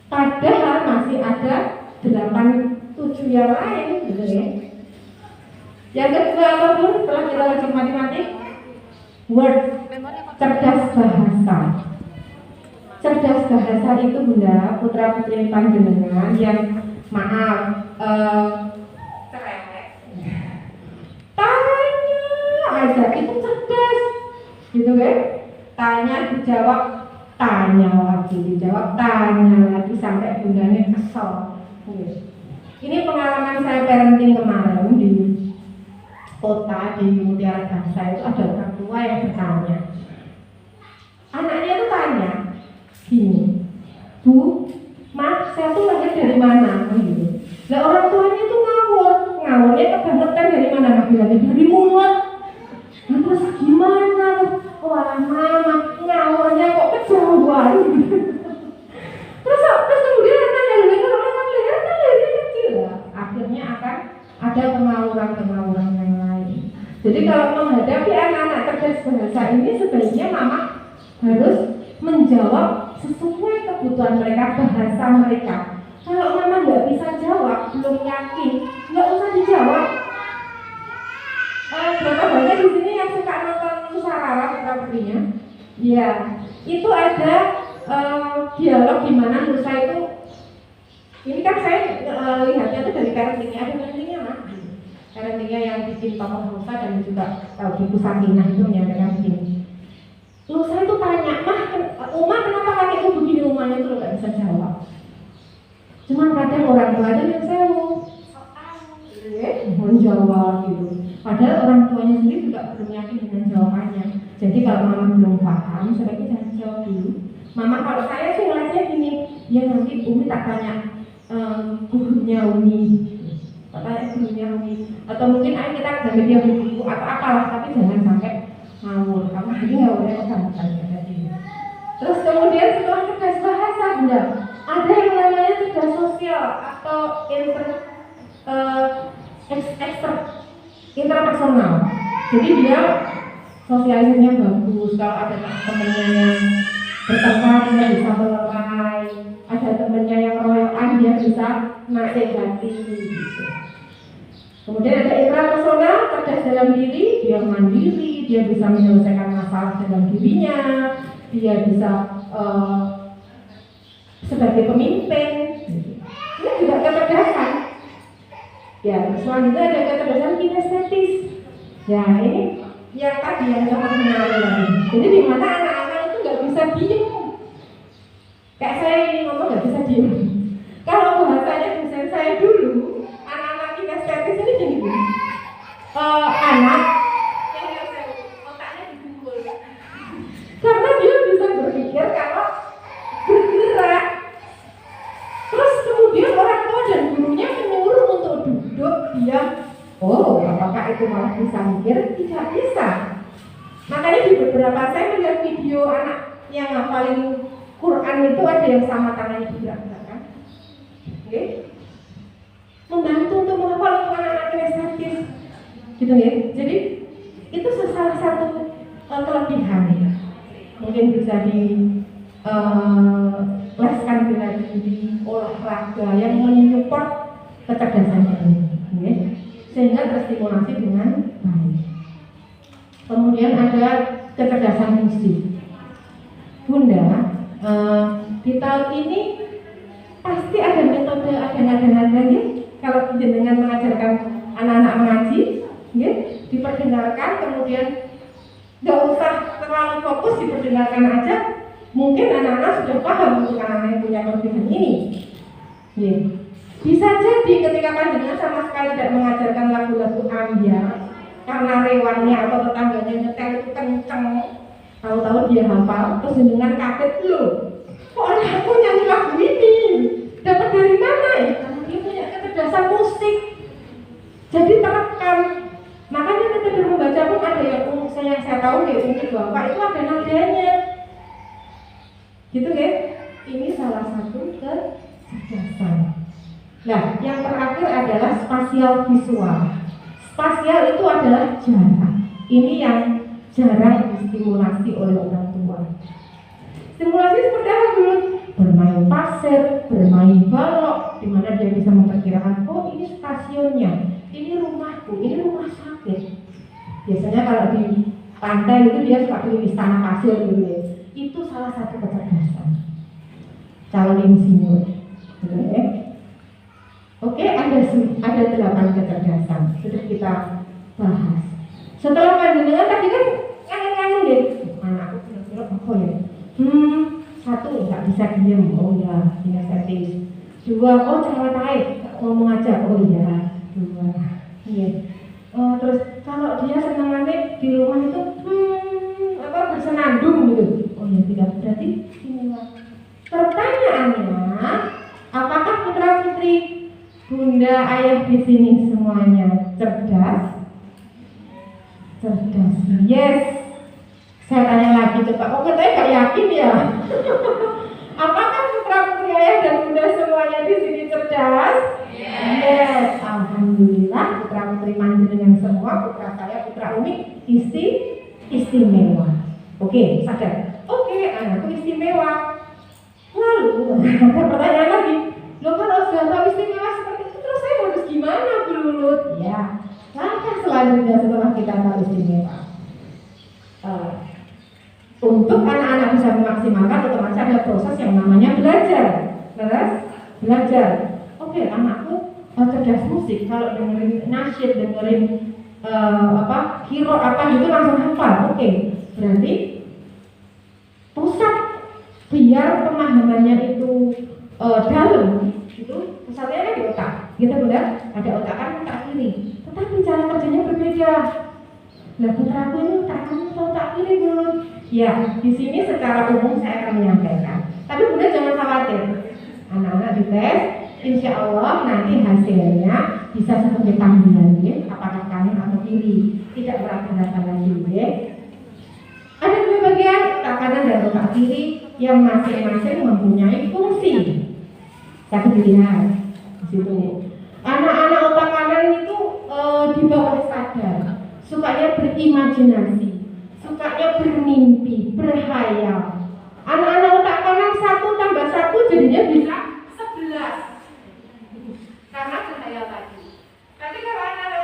[SPEAKER 4] Padahal masih ada 8-7 yang lain, gitu ya. Yang kedua apa pun setelah kita logik matematik, word, cerdas bahasa. Cerdas bahasa itu Bunda, putra putri panjenengan yang maaf cerewet. Tanya aja itu cerdas, gitu kan? Tanya dijawab, tanya lagi dijawab, tanya lagi sampai bundanya kesel. Ini pengalaman saya parenting kemarin di kota di Mutiara Bangsa itu ada orang tua yang bertanya. Anaknya itu tanya, gini, Bu, Mas, saya tuh lahir dari mana? Gitu. Nah orang tuanya itu ngawurnya kebangetan dari mana? Mas bilang dari mulut. Nah, terus gimana? Wah mama, ngawurnya kok kejauhan. terus kemudian tanya lagi kalau kan lahirnya kecil ya. Akhirnya akan ada pengawuran yang lain. Jadi kalau menghadapi anak-anak cerdas bahasa ini sebaiknya mama harus menjawab sesuai kebutuhan mereka, bahasa mereka. Kalau mama nggak bisa jawab, belum yakin, nggak usah dijawab. Berapa banyak di sini yang suka nonton Nusarara putra-putrinya? Ya, itu ada dialog di mana Nusa itu, ini kan saya lihatnya itu dari parentingnya, ada parentingnya Mas. Parentingnya yang bikin tokoh Nusa dan juga buku Sakinah itu menyampaikan begini. Nusa itu tanya, Uma kenapa kakekmu begini? Umanya itu nggak bisa jawab. Cuman kadang orang tua ada yang sewu, menjawab gitu. Padahal orang tuanya sendiri juga belum yakin dengan jawabannya. Jadi kalau mama belum paham, sebaiknya jangan jawab dulu. Mama kalau saya sih ngeliatnya gini, ya nanti Umi tak tanya gurunya Umi, atau mungkin ayo kita ganti dia buku atau apalah, tapi jangan sampai ngawur. Kamu jadi ngawurnya kebangetan tadi. Terus kemudian setelah cerdas bahasa, Bunda, ada yang namanya cerdas sosial atau interpersonal. Jadi dia sosialisasinya bagus. Kalau ada temennya yang bertengkar dia bisa melerai, ada temennya yang royokan dia bisa nasihati gitu. Kemudian ada intrapersonal, cerdas dalam diri, dia mandiri, dia bisa menyelesaikan masalah dalam dirinya, dia bisa sebagai pemimpin. Ini juga kecerdasan. Ya, selanjutnya ada kecerdasan kinestetis. Ya, ini yang tadi yang saya kenal. Jadi di mana anak-anak itu nggak bisa diem. Kayak saya ini ngomong nggak bisa diem. Kalau bahasanya dosen saya dulu, anak-anak kinestetis ini gini, anak yang otaknya dikumpul. Karena dia bisa berpikir kalau bergerak. Terus kemudian orang tua dan gurunya menyuruh untuk duduk diam. Oh, apakah itu malah bisa mikir? Tidak bisa. Makanya di beberapa saya melihat video anak yang ngapalin Quran itu ada yang sama tangannya digerak-gerakkan. Oke? Membantu untuk menghafal anak-anak kinestetis. Gitu ya. Jadi itu salah satu kelebihan. Mungkin bisa di leskan bela diri, olahraga yang menyupport kecerdasan ini, ya. Sehingga terstimulasi dengan baik. Kemudian ada kecerdasan musik. Bunda, di tahun ini pasti ada metode ada ya. Kalau jenengan mengajarkan anak-anak mengaji, ya, diperdengarkan, kemudian nggak usah terlalu fokus diperdengarkan aja. Mungkin anak-anak sudah paham untuk anak-anak yang punya kelebihan ini. Bisa jadi ketika panjenengan sama sekali tidak mengajarkan lagu-lagu ambiar, karena rewannya atau tetangganya nyetel itu kenceng, tahu-tahu dia hafal, terus jenengan kaget, loh kok anakku nyanyi lagu ini, dapat dari mana ya? Karena dia punya kecerdasan musik, jadi terekam. Makanya ketika membaca pun ada yang saya tahu ya, mungkin bapak itu ada nadanya, gitu ya. Ini salah satu kecerdasan. Nah, yang terakhir adalah spasial visual. Spasial itu adalah jarak. Ini yang jarang distimulasi oleh orang tua. Stimulasi seperti apa dulu? Bermain pasir, bermain balok, di mana dia bisa memperkirakan, oh ini stasiunnya, ini rumahku, ini rumah sakit. Biasanya kalau di pantai itu dia suka pilih istana pasir gitu ya. Itu salah satu kecerdasan calon insinyur. Oke, ada 8 kecerdasan sudah kita bahas. Setelah panjenengan tadi kan kangen-kangen deh, anakku kira-kira apa ya? 1 nggak bisa diem, oh ya, kinestetis. 2, oh cewek tarik, ngomong aja, oh iya. 2, iya. Terus kalau dia senangannya di rumah itu bersenandung gitu, oh ya tidak, berarti inilah. Pertanyaannya, apakah putra putri bunda ayah di sini semuanya cerdas? Cerdas, yes. Saya tanya lagi coba, kok katanya gak yakin ya? Apakah putra putri ayah dan bunda semuanya di sini cerdas? Yes. Alhamdulillah, putra putri panjenengan semua, putra saya, putra Umi istimewa. Oke, sadar. Oke, anakku istimewa. Lalu ada pertanyaan lagi, loh kalau sudah tahu istimewa seperti itu terus saya harus gimana Bu Lulut? Ya, langkah selanjutnya setelah kita tahu istimewa, untuk anak-anak bisa memaksimalkan otomatis ada proses yang namanya belajar. Terus belajar. Oke, anakku cerdas musik, kalau dengerin nasyid, dengerin hero apa gitu langsung hafal. Oke, berarti pusat biar pemahamannya itu dalam, itu pusatnya ada di otak. Kita benar ada otak kanan, otak kiri. Tetapi cara kerjanya berbeda. Nah, putraku ini otak kanan atau otak kiri dulu? Ya, di sini secara umum saya akan menyampaikan. Tapi bunda jangan khawatir. Anak-anak dites, insya Allah nanti hasilnya bisa seperti panggilan ya, apakah kanan atau kiri, tidak berapa-berapa lagi ya. Ada 2 bagian, otak kanan dan otak kiri, yang masing-masing mempunyai fungsi. Satu dilihat di situ. Anak-anak otak kanan itu di bawah sadar, sukanya berimajinasi, sukanya bermimpi, berhayal. Anak-anak otak kanan 1 tambah 1 jadinya bisa 11 karena berhayal tadi. Tapi kalau anak-anak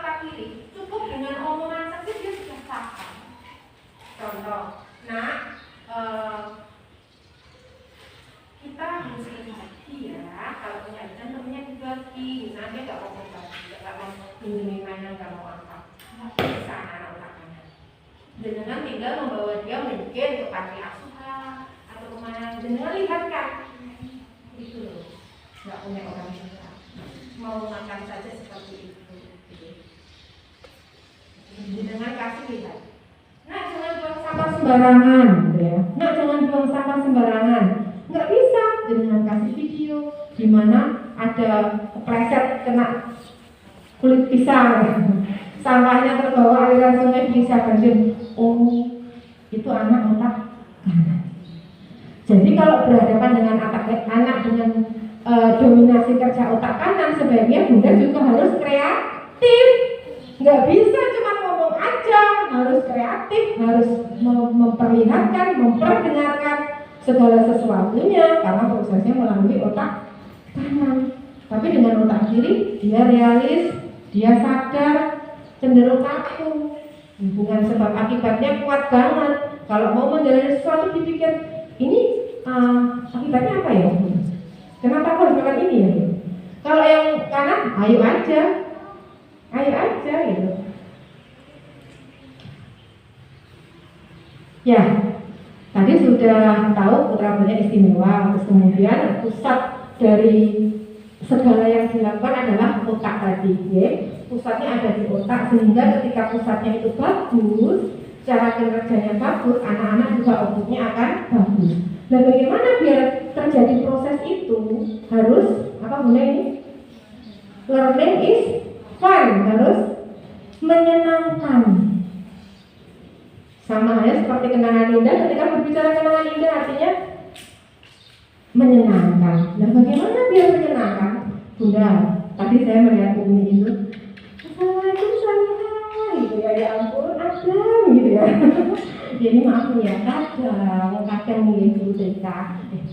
[SPEAKER 4] otak kiri, cukup dengan omongan saja dia sudah paham. Contoh, kita harus hati ya, kalau punya ikan namanya dibagi, nanti nggak mau berbagi, nggak mau minjemin mainan, nggak mau apa, nggak bisa anak otak kanan. Dengan tinggal membawa dia mungkin ke panti asuhan atau kemana, dengan lihatkan itu loh, nggak punya orang tua, mau makan saja seperti itu. Dengan kasih lihat. Nak jangan buang sampah sembarangan, gitu ya. Nak jangan buang sampah sembarangan. Nggak bisa. Dengan kasih video di mana ada kepleset kena kulit pisang, sampahnya terbawa aliran sungai bisa banjir. Oh, itu anak otak kanan. Jadi kalau berhadapan dengan anak dengan dominasi kerja otak kanan, sebaiknya bunda juga harus kreatif. Nggak bisa cuma ngomong aja, harus kreatif, harus memperlihatkan, memperdengarkan segala sesuatunya, karena prosesnya melalui otak kanan. Tapi dengan otak kiri, dia realis, dia sadar, cenderung kaku. Hubungan sebab akibatnya kuat banget. Kalau mau menjalani sesuatu dipikir, ini akibatnya apa ya? Kenapa aku harus makan ini ya? Kalau yang kanan, ayo aja gitu. Ya, tadi sudah tahu putra putrinya istimewa, terus kemudian pusat dari segala yang dilakukan adalah otak tadi, ya. Pusatnya ada di otak, sehingga ketika pusatnya itu bagus, cara kerjanya bagus, anak-anak juga outputnya akan bagus. Nah, bagaimana biar terjadi proses itu? Harus apa Bunda ini? Learning is fun, harus menyenangkan. Sama halnya seperti kenangan indah. Ketika berbicara kenangan indah artinya menyenangkan. Nah, bagaimana biar menyenangkan? Bunda, tadi saya melihat Umi itu, assalamualaikum sayang, gitu ya, ya ampun, Adam, gitu ya. Jadi maaf ya, kadang nih guru TK,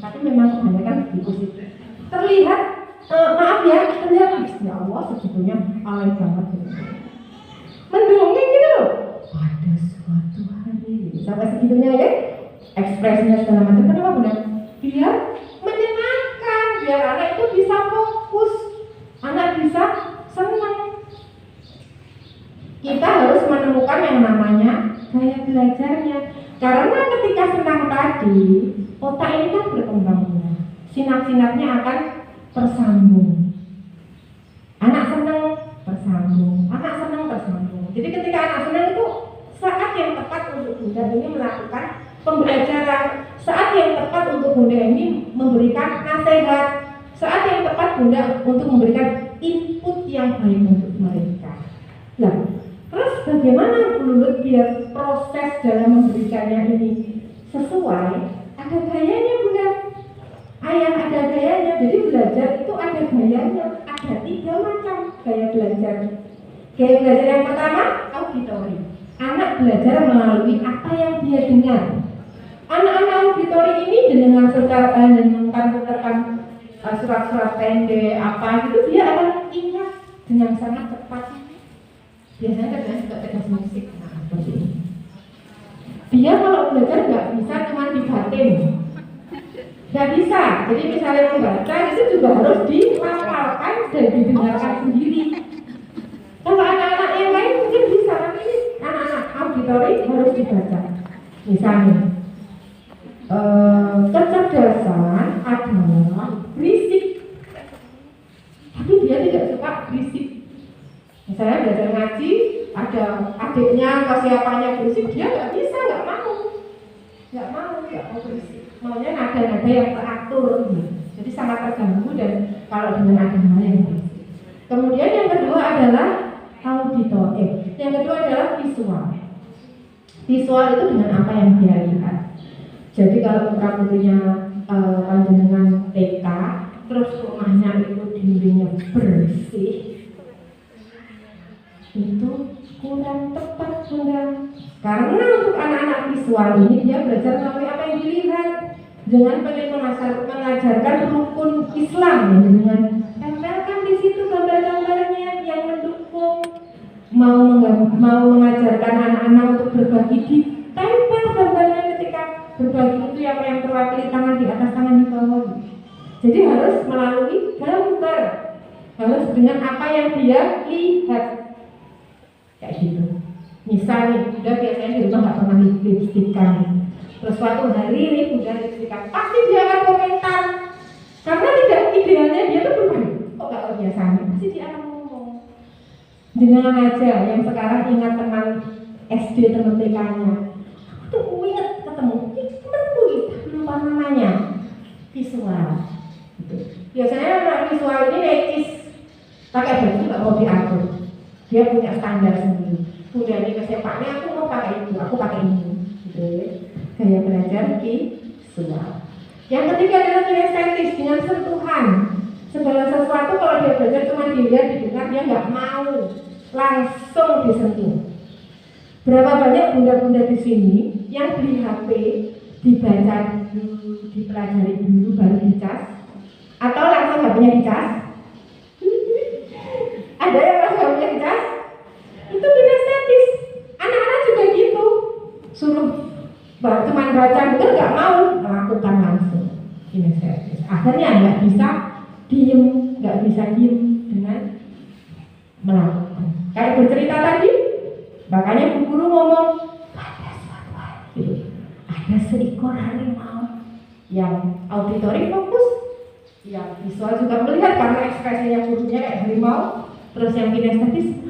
[SPEAKER 4] tapi memang kebanyakan begitu sih. Terlihat, maaf ya, terlihat, ya Allah, sebetulnya alay banget. Mendongeng gitu loh. Pada suatu hari, gitu. Sampai segitunya ya, ekspresinya segala macam. Kenapa Bunda? Biar menyenangkan, biar anak itu bisa fokus, anak bisa senang. Kita harus menemukan yang namanya gaya belajarnya. Karena ketika senang tadi, otak ini kan berkembang, sinap-sinapnya akan tersambung. Anak senang tersambung, anak senang tersambung. Jadi ketika anak senang itu saat yang tepat untuk Bunda ini melakukan pembelajaran, saat yang tepat untuk Bunda ini memberikan nasihat, saat yang tepat Bunda untuk memberikan input yang baik untuk mereka. Nah, terus bagaimana menurut biar proses dalam memberikannya ini sesuai? Ada gayanya Bunda. Ayah ada gayanya. Jadi belajar itu ada gayanya. Ada 3 macam gaya belajar. Gaya belajar yang pertama auditori. Anak belajar melalui apa yang dia dengar. Anak-anak auditori ini dengan putarkan surat-surat pendek apa gitu, dia akan ingat dengan sangat cepat. Biasanya kadang juga tegas musik, nah seperti ini. Dia kalau belajar nggak bisa cuma dibatin, nggak bisa. Jadi misalnya membaca itu juga harus dilafalkan dan didengarkan sendiri. Kalau anak-anak yang lain mungkin bisa, tapi ini anak-anak auditori harus dibaca. Misalnya, kecerdasan adalah berisik, tapi dia tidak suka berisik. Misalnya belajar ngaji, ada adiknya atau siapanya berisik, dia nggak bisa, nggak mau berisik. Maunya nada-nada yang teratur, jadi sangat terganggu dan kalau dengan nada yang berisik. Kemudian yang kedua adalah auditori. Yang kedua adalah visual. Visual itu dengan apa yang dia lihat. Jadi kalau putra-putrinya panjenengan TK, terus rumahnya itu dindingnya bersih, itu kurang tepat Bunda. Karena untuk anak-anak visual ini dia belajar melalui apa yang dilihat. Dengan pengen mengajarkan rukun Islam, ya, dengan tempelkan di situ gambar-gambarnya yang mendukung. Mau mengajarkan anak-anak untuk berbagi, di tempel gambarnya ketika berbagi itu yang terwakili tangan di atas, tangan di bawah. Jadi harus melalui gambar, harus dengan apa yang dia lihat. Kayak gitu. Misalnya, Bunda biasanya di rumah nggak pernah lipstikan. Terus suatu hari ini Bunda lipstikan, pasti dia akan komentar. Karena tidak idealnya dia tuh bermain. Kok nggak kebiasaan? Pasti dia akan ngomong. Dengan aja yang sekarang ingat teman SD teman TK-nya. Aku tuh ingat ketemu temanku itu lupa namanya. Visual. Gitu. Biasanya orang visual ini necis, pakai baju nggak mau diatur. Dia punya standar sendiri. Udah nih kesepaknya aku mau pakai itu, aku pakai ini. Gitu. Gaya belajar visual. Yang ketiga adalah kinestetis, dengan sentuhan. Segala sesuatu kalau dia belajar cuma dilihat, didengar, dia nggak mau langsung disentuh. Berapa banyak bunda-bunda di sini yang beli HP, dibaca dulu, dipelajari dulu, baru dicas, atau langsung HP-nya dicas? Ada yang langsung HP-nya dicas? Itu kinestetis. Anak-anak juga gitu. Suruh cuma baca betul, nggak mau melakukan langsung. Kinestetis. Akhirnya nggak bisa diem dengan melakukan. Kayak bercerita tadi, makanya bu guru ngomong, pada suatu hari ada seekor harimau yang auditori fokus, Ya, visual juga melihat karena ekspresinya gurunya kayak harimau. Terus yang kinestetis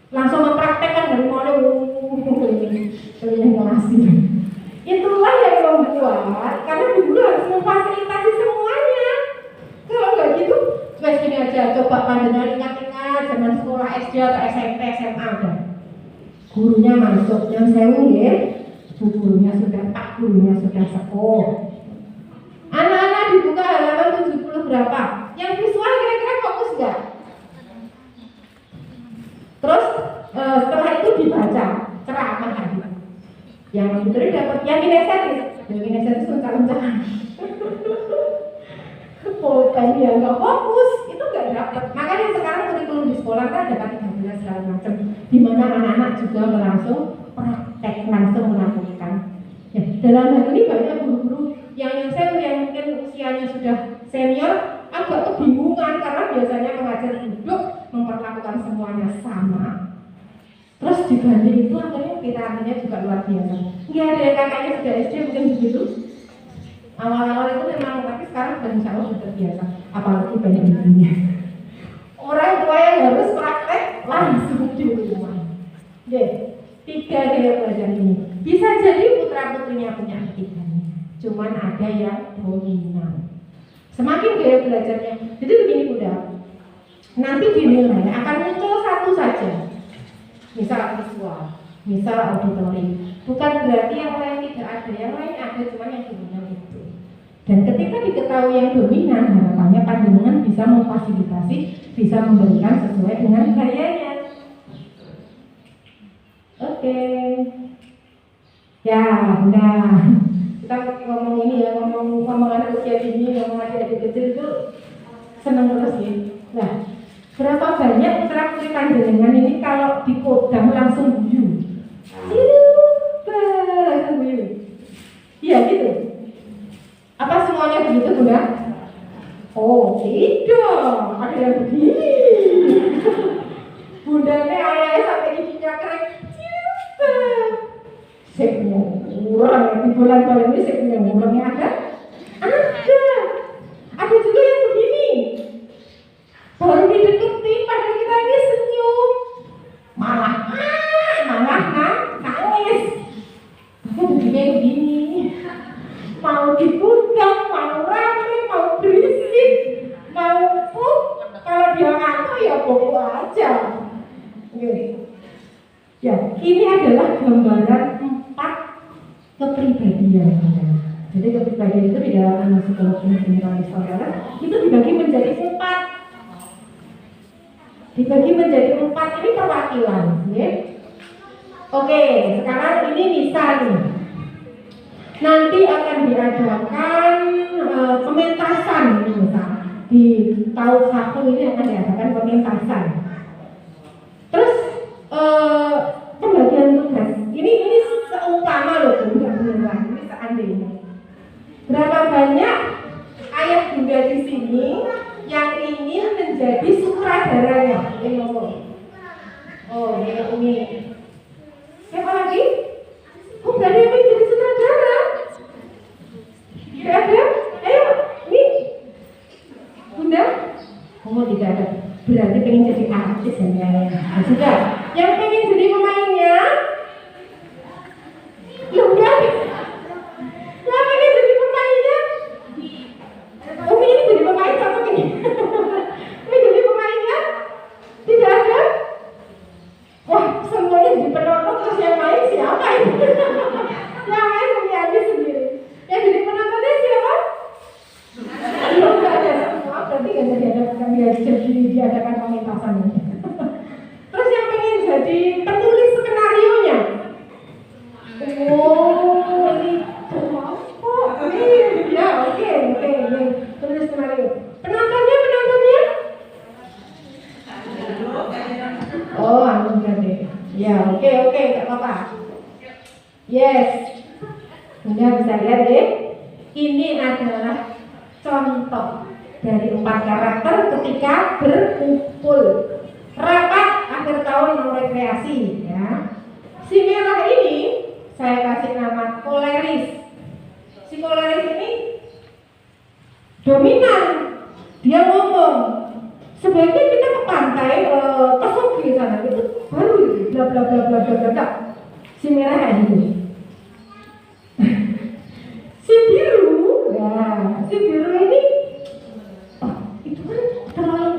[SPEAKER 4] langsung mempraktekkan harimaunya ngasih. Itulah yang membuat, karena guru harus memfasilitasi semuanya. Kalau nggak gitu, wes gini aja, coba pandangan ingat-ingat zaman sekolah SD atau SMP, SMA udah. Gurunya masuk, yang sewu ya, gurunya sudah tak, gurunya sudah sepuh. Anak-anak dibuka halaman 70 berapa? Yang visual kira-kira fokus nggak? Terus setelah itu dibaca ceramah lagi. Yang auditory dapat, yang kinestetis uncal-uncalan. Pokoknya yang nggak fokus itu nggak dapat. Makanya sekarang kurikulum di sekolah kan dapat 13 segala macam, di mana anak-anak juga langsung praktek, langsung melakukan. Ya, dalam hal ini banyak guru-guru yang mungkin usianya sudah senior agak kebingungan karena biasanya mengajar duduk, memperlakukan semuanya sama. Terus dibanding itu akhirnya pikirannya juga luar biasa. Nggak ada yang kakaknya sudah SD mungkin begitu. Awal-awal itu memang, tapi sekarang insya Allah sudah terbiasa. Apalagi banyak ibunya. Orang tua yang harus praktek langsung di rumah. Oke, 3 gaya belajar ini. Bisa jadi putra putrinya punya ketiganya. Cuman ada yang dominan. Semakin gaya belajarnya, jadi begini Bunda. Nanti dinilai akan muncul satu saja. Misal visual, misal auditory. Bukan berarti yang lain tidak ada, yang lain ada, cuma yang dominan itu. Dan ketika diketahui yang dominan, harapannya panjenengan bisa memfasilitasi, bisa memberikan sesuai dengan gayanya. Oke. Ya, udah. Kita ngomong ini ya, ngomong anak usia dini, ngomong adik-adik kecil itu senang terus ya. Nah, berapa banyak putra putri panjenengan ini kalau di kodam langsung guyu? Iya gitu. Apa semuanya begitu Bunda? Oh tidak, ada yang begini. Bunda ini ayahnya sampai giginya kering. Seknya kurang di bulan-bulan ini seknya kurangnya ada. Ada juga yang begini. Baru dideketin padahal kita ini senyum, malah nangis. Tapi begini mau dibuka, mau rame, mau berisik, mau kalau dia ngantuk ya pokok aja. Ya, ini adalah gambaran 4 kepribadian. Jadi kepribadian itu di dalam psikologi generalis saudara itu dibagi menjadi 4. Dibagi menjadi 4 ini perwakilan, ya. Oke, sekarang ini misal nih. Nanti akan diadakan pementasan misal. Di tahun 1 ini akan diadakan pementasan. Terus pembagian tugas. Ini seumpama loh, enggak beneran. Ini seandainya. Berapa banyak ayah bunda di sini yang ingin menjadi sutradaranya? Ini ngomong. Oh, ini. Siapa lagi? Oh, berarti yang ingin jadi sutradara? Tidak ada? Ayo, ini. Bunda? Oh, tidak ada. Berarti pengen jadi artis ya? Nah, sudah. Yang pengen jadi pemainnya? Ya udah. Yang pengen jadi pemainnya? Oh, ini jadi pemain cocok ini. Ini jadi pemainnya? Tidak ada? Wah, semuanya jadi penonton terus yang main siapa ini? Yang main penyanyi sendiri. Yang jadi penontonnya siapa? Belum ada semua, berarti nggak jadi diadakan pementasan ini. Terus yang pengen jadi penulis skenario-nya? Oh, ini kelompok. Ya, oke. Penulis skenario. Penontonnya? Oh, anggota deh. Ya, oke, nggak apa-apa. Yes. Bunda bisa lihat deh. Ini adalah contoh dari 4 karakter ketika berkumpul rapat akhir tahun rekreasi. Ya. Si merah ini saya kasih nama koleris. Si koleris ini dominan. Dia ngomong, sebaiknya kita ke pantai, ke Sogi sana, itu baru bla bla bla bla bla bla. Si merah kayak gitu. Si biru, ya, si biru ini, oh, itu kan terlalu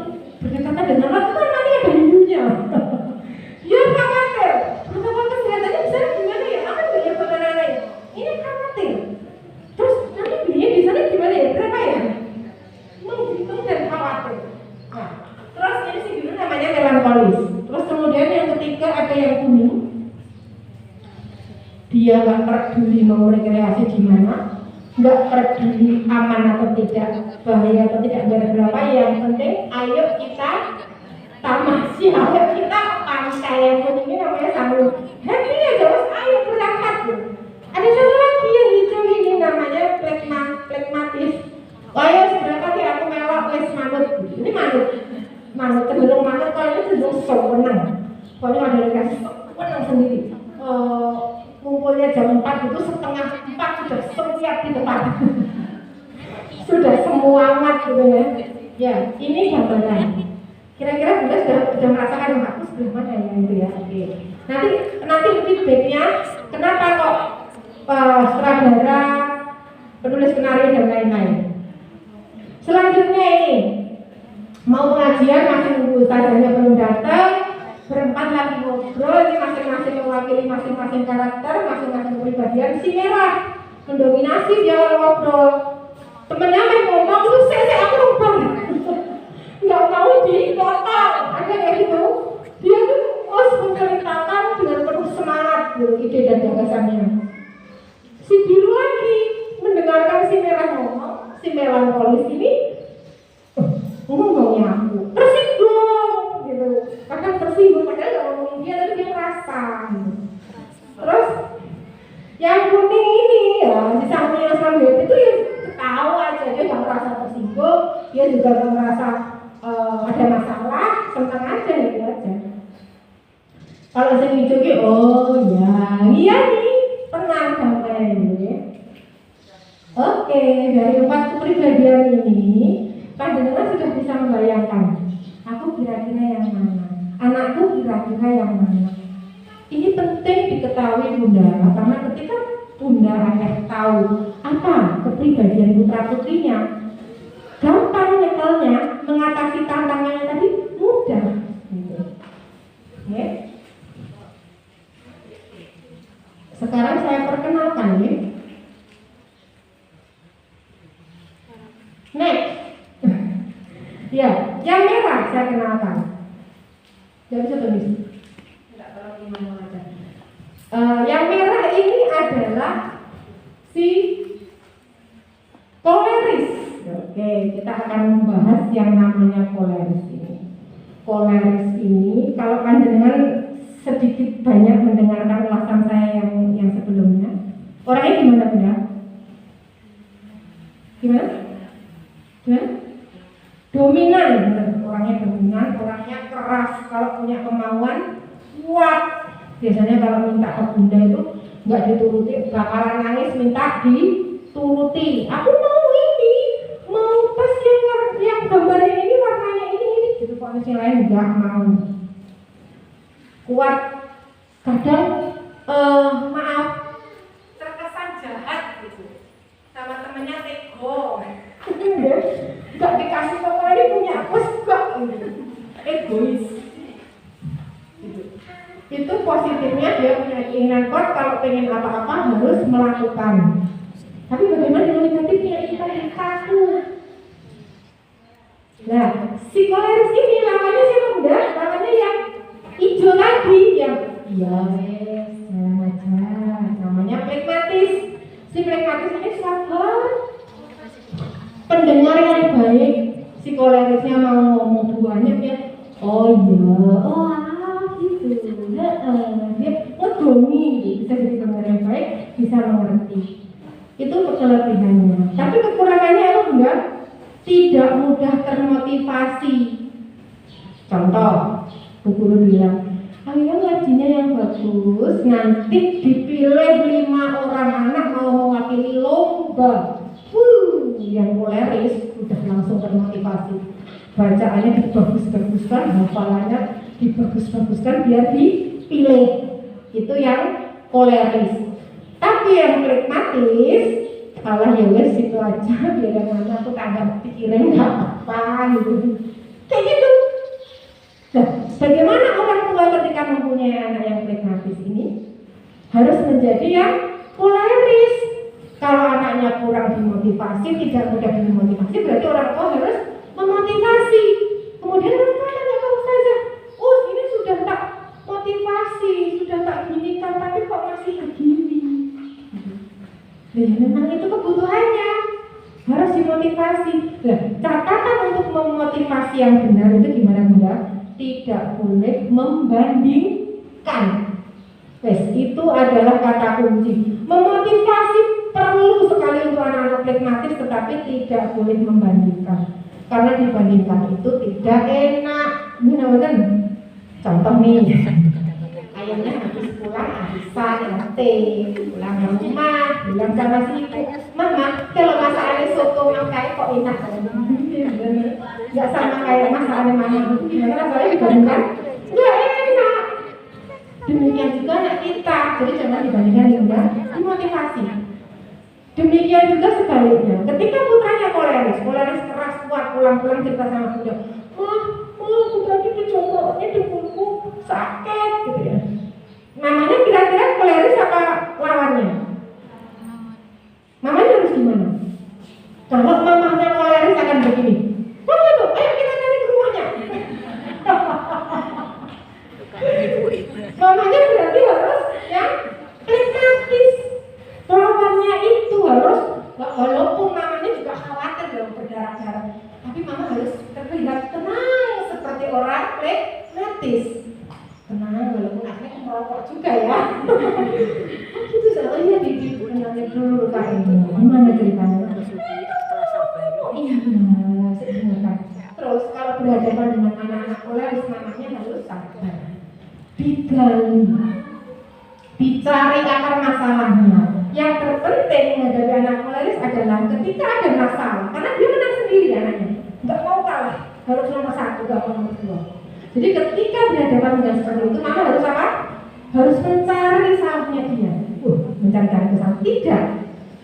[SPEAKER 4] berdekatan dengan aku kan nanti ada hindunya. Dia khawatir, protokol kesehatannya bisa gimana ya? Aku nggak ya bagaimana ya? Ini khawatir. Terus nanti biaya di sana gimana ya? Berapa ya? Menghitung dan khawatir. Nah, terus ini si biru namanya melankolis. Terus kemudian yang ketiga ada yang kuning. Dia nggak peduli mau rekreasi di mana, nggak peduli aman atau tidak, bahaya atau tidak, berapa. Yang penting, ayo kita tamasya, ayo kita ke pantai. Yang kuning ini namanya Sangu. Happy aja, mas, ayo berangkat. Ada satu lagi yang hijau ini namanya plekmatis. Ayo berangkat ya, aku melok les manut. Ini manut cenderung manut, kalau ini cenderung sewenang. Pokoknya ada rekreasi sewenang sendiri. Kumpulnya jam 4 itu setengah 4 sudah siap di depan. Sudah semua amat gitu ya. Ya, ini gambaran. Kira-kira Bunda sudah merasakan aku sebelah mana ya itu ya. Oke. Nanti feedbacknya kenapa kok sutradara, penulis skenario dan lain-lain. Selanjutnya ini mau pengajian masih nunggu ustazahnya belum datang. Berempat lagi ngobrol, ini masing-masing mewakili masing-masing karakter, masing-masing kepribadian. Si merah mendominasi, dia ngobrol. Temennya main ngomong, lu aku lupa. Nggak mau dipotong, ada kayak gitu. Dia tuh menceritakan dengan penuh semangat gitu, ide dan gagasannya. Si biru lagi mendengarkan si merah ngomong, si melankolis ini ngomongnya aku tersinggung gitu, kadang tersinggung padahal nggak ngomongin dia tapi dia merasa gitu. Terus yang kuning ini ya si samping yang sambil itu ya tahu aja, dia nggak merasa tersinggung, dia juga nggak merasa ada masalah, senang aja gitu aja. Kalau saya hijau oh ya iya nih tenang damai ini. Oke, dari 4 kepribadian ini panjenengan sudah bisa membayangkan, aku kira-kira yang mana, anakku kira-kira yang mana. Ini penting diketahui Bunda, karena ketika Bunda akan tahu apa kepribadian putra putrinya, gampang nyekelnya, mengatasi tantangannya tadi mudah. Oke. Sekarang saya perkenalkan ya. Next. Ya, yang merah saya kenalkan. Gak bisa tulis. Yang merah ini adalah si koleris. Oke, kita akan membahas yang namanya koleris ini. Koleris ini, kalau panjenengan sedikit banyak mendengarkan ulasan saya yang sebelumnya, orangnya gimana Bunda? Gimana? Dominan, orangnya dominan, orangnya keras, kalau punya kemauan kuat. Biasanya kalau minta ke Bunda itu nggak dituruti, bakalan nangis minta dituruti. Aku mau ini, mau tas yang gambarnya ini warnanya ini gitu. Kalau yang lain nggak mau. Kuat, kadang maaf terkesan jahat gitu, sama temennya tego. Gak dikasih pokoknya ini punya aku gak egois gitu. Itu positifnya dia punya keinginan kuat, kalau pengen apa-apa harus melakukan. Tapi bagaimana dengan negatifnya? Kita yang kaku. Nah, si koleris ini namanya siapa Bunda? Namanya yang hijau tadi, yang iya wes jalan aja, namanya plekmatis. Si plekmatis ini sabar, pendengar yang baik. Si kolerisnya mau ngomong banyak ya, oh iya, oh gitu, dia ngedongi, bisa jadi pendengar yang baik, bisa mengerti. Itu kelebihannya. Tapi kekurangannya apa Bunda? Tidak mudah termotivasi. Contoh, Bu Guru bilang, ayo ngajinya yang bagus, nanti dipilih 5 orang anak mau mewakili lomba. Yang koleris sudah langsung termotivasi. Bacaannya dibagus-baguskan, hafalannya dibagus-baguskan biar dipilih. Itu yang koleris. Tapi yang flegmatis, kalah ya wes itu aja, biar yang mana aku tanggap pikiran nggak apa gitu. Kayak gitu. Nah, bagaimana orang tua ketika mempunyai anak yang flegmatis ini? Harus menjadi yang koleris. Kalau anaknya kurang dimotivasi, tidak mudah dimotivasi, berarti orang tua harus memotivasi. Kemudian orang tua tanya ke ustazah, oh ini sudah tak motivasi, sudah tak ginikan, tapi kok masih begini? Nah, memang itu kebutuhannya, harus dimotivasi. Nah, catatan untuk memotivasi yang benar itu gimana Bunda? Tidak boleh membandingkan. Wes, itu adalah kata kunci. Memotivasi perlu sekali untuk anak-anak flegmatis, tetapi tidak boleh membandingkan. Karena dibandingkan itu tidak enak. Ini namanya contoh nih. Ayahnya habis pulang habisan nanti pulang ke rumah, bilang sama si ibu, Mama, kalau masakannya soto yang kayak kok enak. Nggak sama kayak masakannya Mama. Gimana rasanya dibandingkan? Nggak enak. Demikian juga anak kita, jadi jangan dibandingkan dengan dimotivasi. Demikian juga sebaliknya, ketika putranya koleris keras kuat, pulang-pulang cerita sama bunda, aku tadi dicokoknya di punggungku sakit, gitu ya. Mamanya kira-kira koleris apa lawannya? Mamanya harus gimana? Kalau mamanya koleris akan begini, ayo kita cari ke rumahnya. Mamanya berarti harus yang flegmatis. Lawannya itu harus, walaupun mamanya juga khawatir dong berdarah-darah, tapi mama harus terlihat tenang seperti orang flegmatis. Tenang walaupun akhirnya merokok juga ya. Gitu soalnya dikenalin dulu Kak ini. Gimana ceritanya? Oh iya benar, saya. Terus kalau berhadapan dengan anak-anak koleris, mamanya harus sabar. Digali, dicari akar masalahnya. Yang terpenting menghadapi anak koleris adalah ketika ada masalah, karena dia menang sendiri anaknya, nggak mau kalah, harus nomor 1, nggak mau nomor 2. Jadi ketika berhadapan dengan seperti itu, mama harus apa? Harus mencari salahnya dia. Mencari kesalahan. Tidak.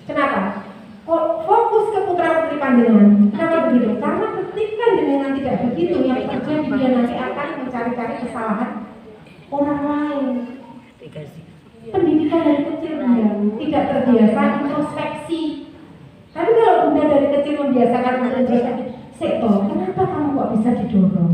[SPEAKER 4] Kenapa? Fokus ke putra putri panjenengan. Kenapa begitu? Karena ketika jenengan tidak begitu, yang terjadi dia nanti akan mencari-cari kesalahan orang lain. Pendidikan dari kecil Bunda tidak terbiasa introspeksi. Tapi kalau Bunda dari kecil membiasakan introspeksi, Sekto, kenapa kamu kok bisa didorong?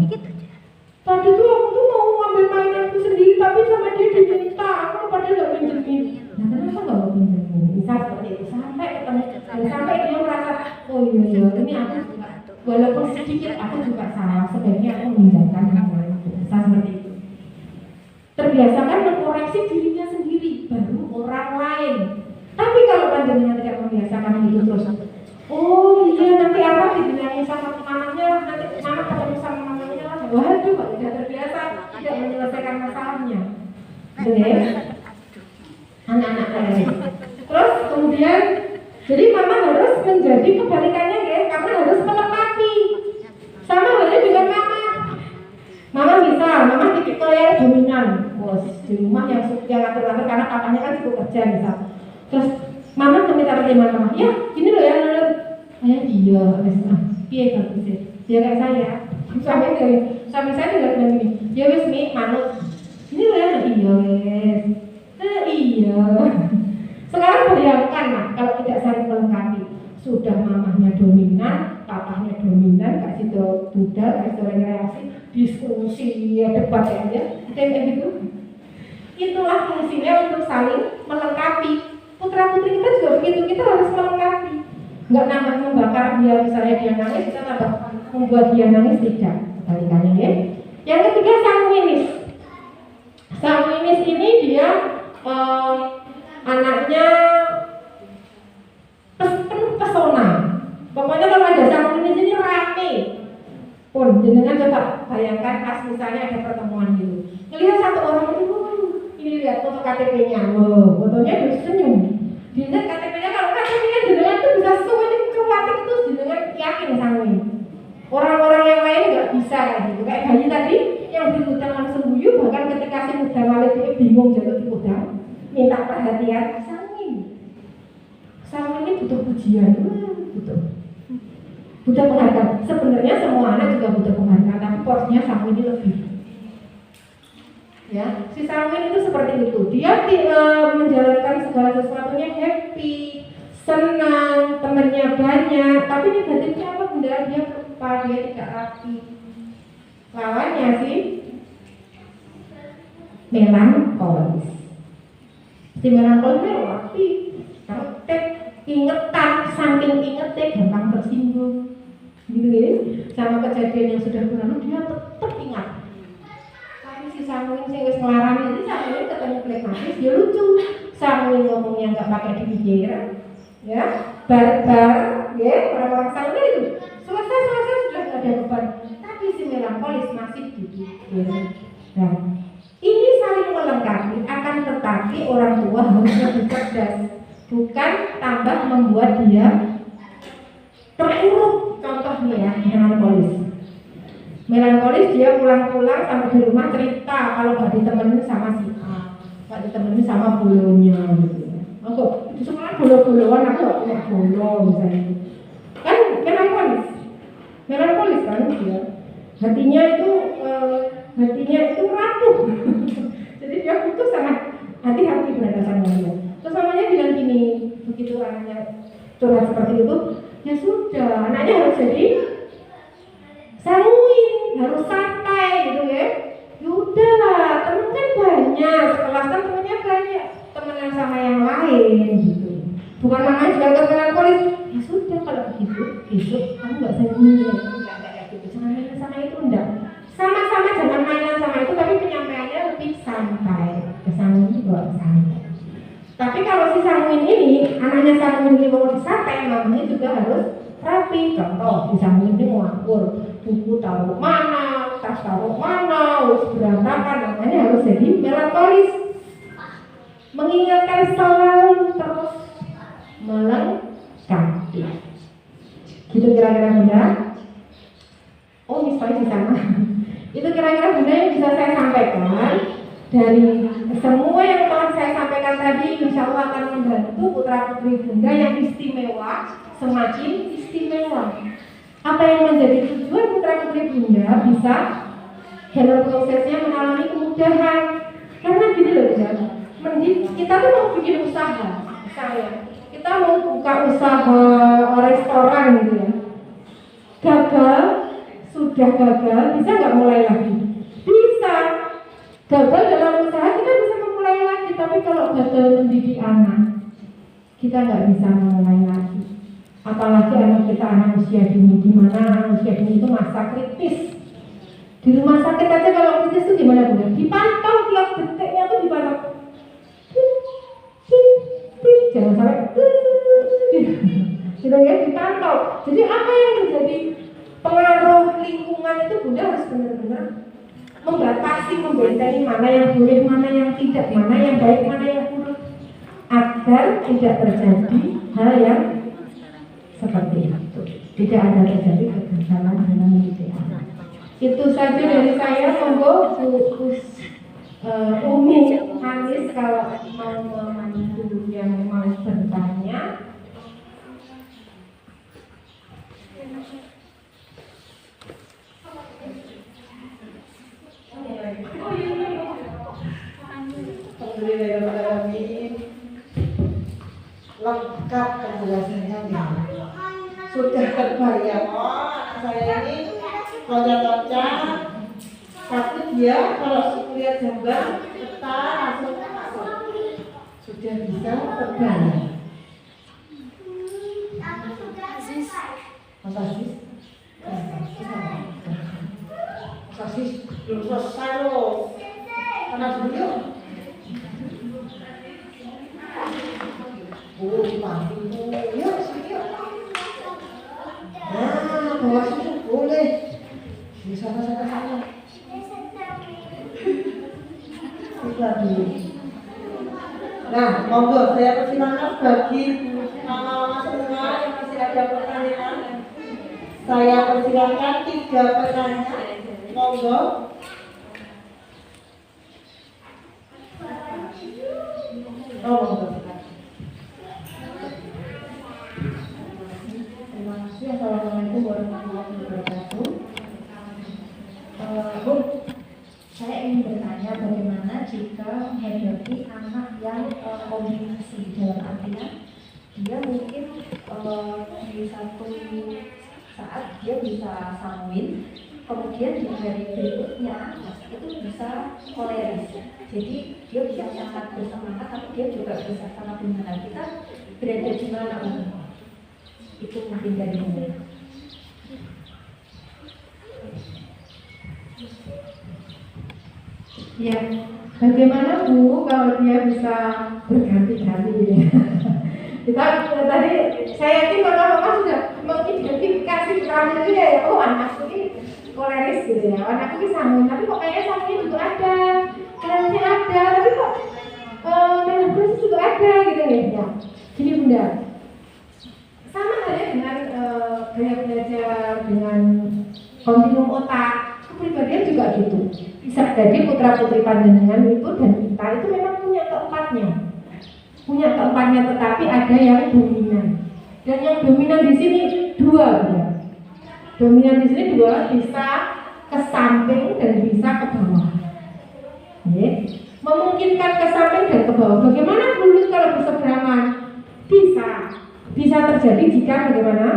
[SPEAKER 4] Tadi tuh aku tuh mau ngambil mainanku sendiri, tapi sama dia diminta, aku padahal gak pinjemin. Nah kenapa gak mau pinjemin? Misal seperti itu, sampai ketemu, sampai dia merasa, oh iya, ini aku juga, walaupun sedikit aku juga salah, sebaiknya aku meninggalkan hal itu. Misal seperti itu. Terbiasakan mengkoreksi dirinya sendiri, baru orang lain. Tapi kalau panjenengan tidak membiasakan itu terus, oh iya nanti apa dibilangin sama mamanya, nanti mama ketemu sama mamanya, waduh kok tidak terbiasa, tidak menyelesaikan masalahnya. Benar? Anak-anak lain. Terus kemudian, jadi mama harus menjadi kebalikannya ya, karena harus melengkapi. Sama halnya dengan mama. Mama tipikal yang dominan, bos di rumah yang ngatur-ngatur karena papanya kan sibuk kerja misal. Terus mama minta pertimbangan mama, ya gini loh ya, iya, iya kalau bisa, dia kayak saya. Suami saya juga bilang gini, ya wes mi manut, ini loh ya, iya wes, iya. Sekarang bayangkan lah kalau tidak saling melengkapi, sudah mamahnya dominan, papahnya dominan, kasih tuh budal, kasih tuh reaksi, diskusi, ya debat ya, kayak gitu. Itulah fungsinya untuk saling melengkapi. Putra putri kita juga begitu, kita harus melengkapi. Nggak nambah membakar dia, misalnya dia nangis, kita nambah membuat dia nangis, tidak. Kebalikannya ya. Yang ketiga sanguinis. Sanguinis ini dia anaknya penuh pesona. Pokoknya kalau ada sanguinis ini rame. Pun jenengan coba bayangkan pas misalnya ada pertemuan gitu. Ngelihat satu orang itu, ini lihat foto KTP-nya, fotonya dia senyum. Dilihat KTP-nya, kalau KTP-nya jenengan itu bisa sesuai dengan khawatir itu jenengan yakin sangat damale dhewe bingung jaluk dipodang, minta perhatian, Sangwin. Sangwin ini butuh pujian, butuh penghargaan. Sebenarnya semua anak juga butuh penghargaan, tapi porsinya Sangwin ini lebih. Ya, si Sangwin itu seperti itu. Dia menjalankan segala sesuatunya happy, senang, temannya banyak. Tapi negatifnya apa bunda? Dia lupa, dia tidak rapi. Lawannya sih melankolis. Si melankolis itu rapi, tertek, ingetan, saking ingetnya gampang tersinggung. Gitu ya. Sama kejadian yang sudah berlalu dia tetap ingat. Si Sangwin sing wis nglarani iki Sangwin ketemu plekmatis dia lucu. Sangwin ngomongnya enggak pakai dipikir. Ya, barbar, ya, orang-orang Sangwin itu selesai sudah enggak ada beban. Tapi si melankolis masih dipikir. Nah, ini saling melengkapi, akan tetapi orang tua harus lebih cerdas, bukan tambah membuat dia terpuruk. Contohnya ya, melankolis dia pulang-pulang sampai di rumah cerita kalau nggak ditemenin sama si A, nggak ditemenin sama bolonya gitu. Aku di sekolah bolo-boloan aku nggak punya bolo misalnya, kan melankolis kan dia, hatinya itu rapuh. Jadi dia butuh sangat hati-hati berhadapan dengan dia. Terus mamanya bilang gini, begitu anaknya curhat seperti itu, ya sudah, anaknya harus jadi Sangwin, harus santai gitu ya. Yaudah lah, temen kan banyak, sekelas kan temennya banyak, temenan sama yang lain gitu. Bukan namanya juga melankolis. Ya sudah kalau begitu, besok kamu nggak Sangwin ya, nggak kayak gitu. Jangan main sama itu enggak. Sama-sama jangan mainan sama itu, tapi penyampaiannya lebih santai. Sangwin juga santai. Tapi kalau si Sangwin ini, anaknya Sangwin ini mau disantai, mamanya juga harus rapi. Contoh, si Sangwin ini ngawur, buku taruh mana, tas taruh mana, harus berantakan, namanya harus jadi melankolis. Mengingatkan selalu terus melengkapi. Gitu kira-kira bunda. Oh misalnya di sana. Itu kira-kira bunda yang bisa saya sampaikan dari semua yang telah saya sampaikan tadi. Insya Allah akan membantu putra putri bunda yang istimewa semakin istimewa. Apa yang menjadi tujuan putra putri bunda bisa dalam prosesnya mengalami kemudahan. Karena gini loh bunda, kita tuh mau bikin usaha, misalnya kita mau buka usaha restoran gitu ya, sudah gagal, bisa nggak mulai lagi? Bisa. Gagal dalam usaha kita bisa memulai lagi, tapi kalau gagal mendidik anak, kita nggak bisa memulai lagi. Apalagi anak kita anak usia dini, di mana anak usia dini itu masa kritis. Di rumah sakit aja kalau kritis itu gimana bunda? Dipantau tiap detiknya tuh dipantau. Jangan sampai gitu ya, dipantau. Jadi apa yang menjadi pengaruh lingkungan itu bunda harus benar-benar membatasi, membentengi mana yang boleh, mana yang tidak, mana yang baik, mana yang buruk, agar tidak terjadi hal yang seperti itu. Tidak ada terjadi kegagalan dalam mendidik anak. Itu saja dari saya. Monggo Bu Umi Hanis kalau mau memandu yang mau bertanya.
[SPEAKER 1] Alhamdulillahirrahmanirrahim. Lengkap penjelasannya nih. Sudah terbayang. Oh, saya ini loncat-loncat. Tapi dia kalau kuliah gambar peta langsung sudah bisa terbayang. Mas Aziz belum selesai loh. Karena dulu dipanggil yuk sini yuk. Nah, bawa sini boleh. Di sana. Nah, monggo saya persilakan bagi mama-mama semua yang masih ada pertanyaan. Saya persilakan 3 pertanyaan. Monggo.
[SPEAKER 2] Oh,
[SPEAKER 3] Terima kasih. Assalamualaikum warahmatullahi wabarakatuh. Bu, saya ingin bertanya bagaimana jika menghadapi anak yang kombinasi, dalam artian dia mungkin di satu saat dia bisa sanguin, kemudian di hari berikutnya itu bisa koleris. Jadi dia bisa sangat bersemangat, tapi dia juga bisa sangat berhenti. Kita berada di mana, Bu? Itu mungkin dari ini.
[SPEAKER 4] Ya, bagaimana Bu kalau dia bisa berganti-ganti gitu ya? Kita tadi saya yakin bapak-bapak sudah mengidentifikasi kehamilan dia ya. Oh, anakku ini koleris gitu ya. Anakku ini sanguin, tapi kok kayaknya sanguin juga ada, kayaknya ada, tapi kok menopause juga ada gitu ya. Jadi Bunda, sama halnya dengan gaya belajar, dengan kontinum otak, kepribadian juga gitu. Bisa jadi putra putri panjenengan itu dan kita itu memang punya keempatnya, tetapi ada yang dominan. Dan yang dominan di sini dua, ya. Dominan di sini dua, bisa ke samping dan bisa ke bawah. Ya. Memungkinkan ke samping dan ke bawah. Bagaimana lulus kalau berseberangan? Bisa terjadi jika bagaimana?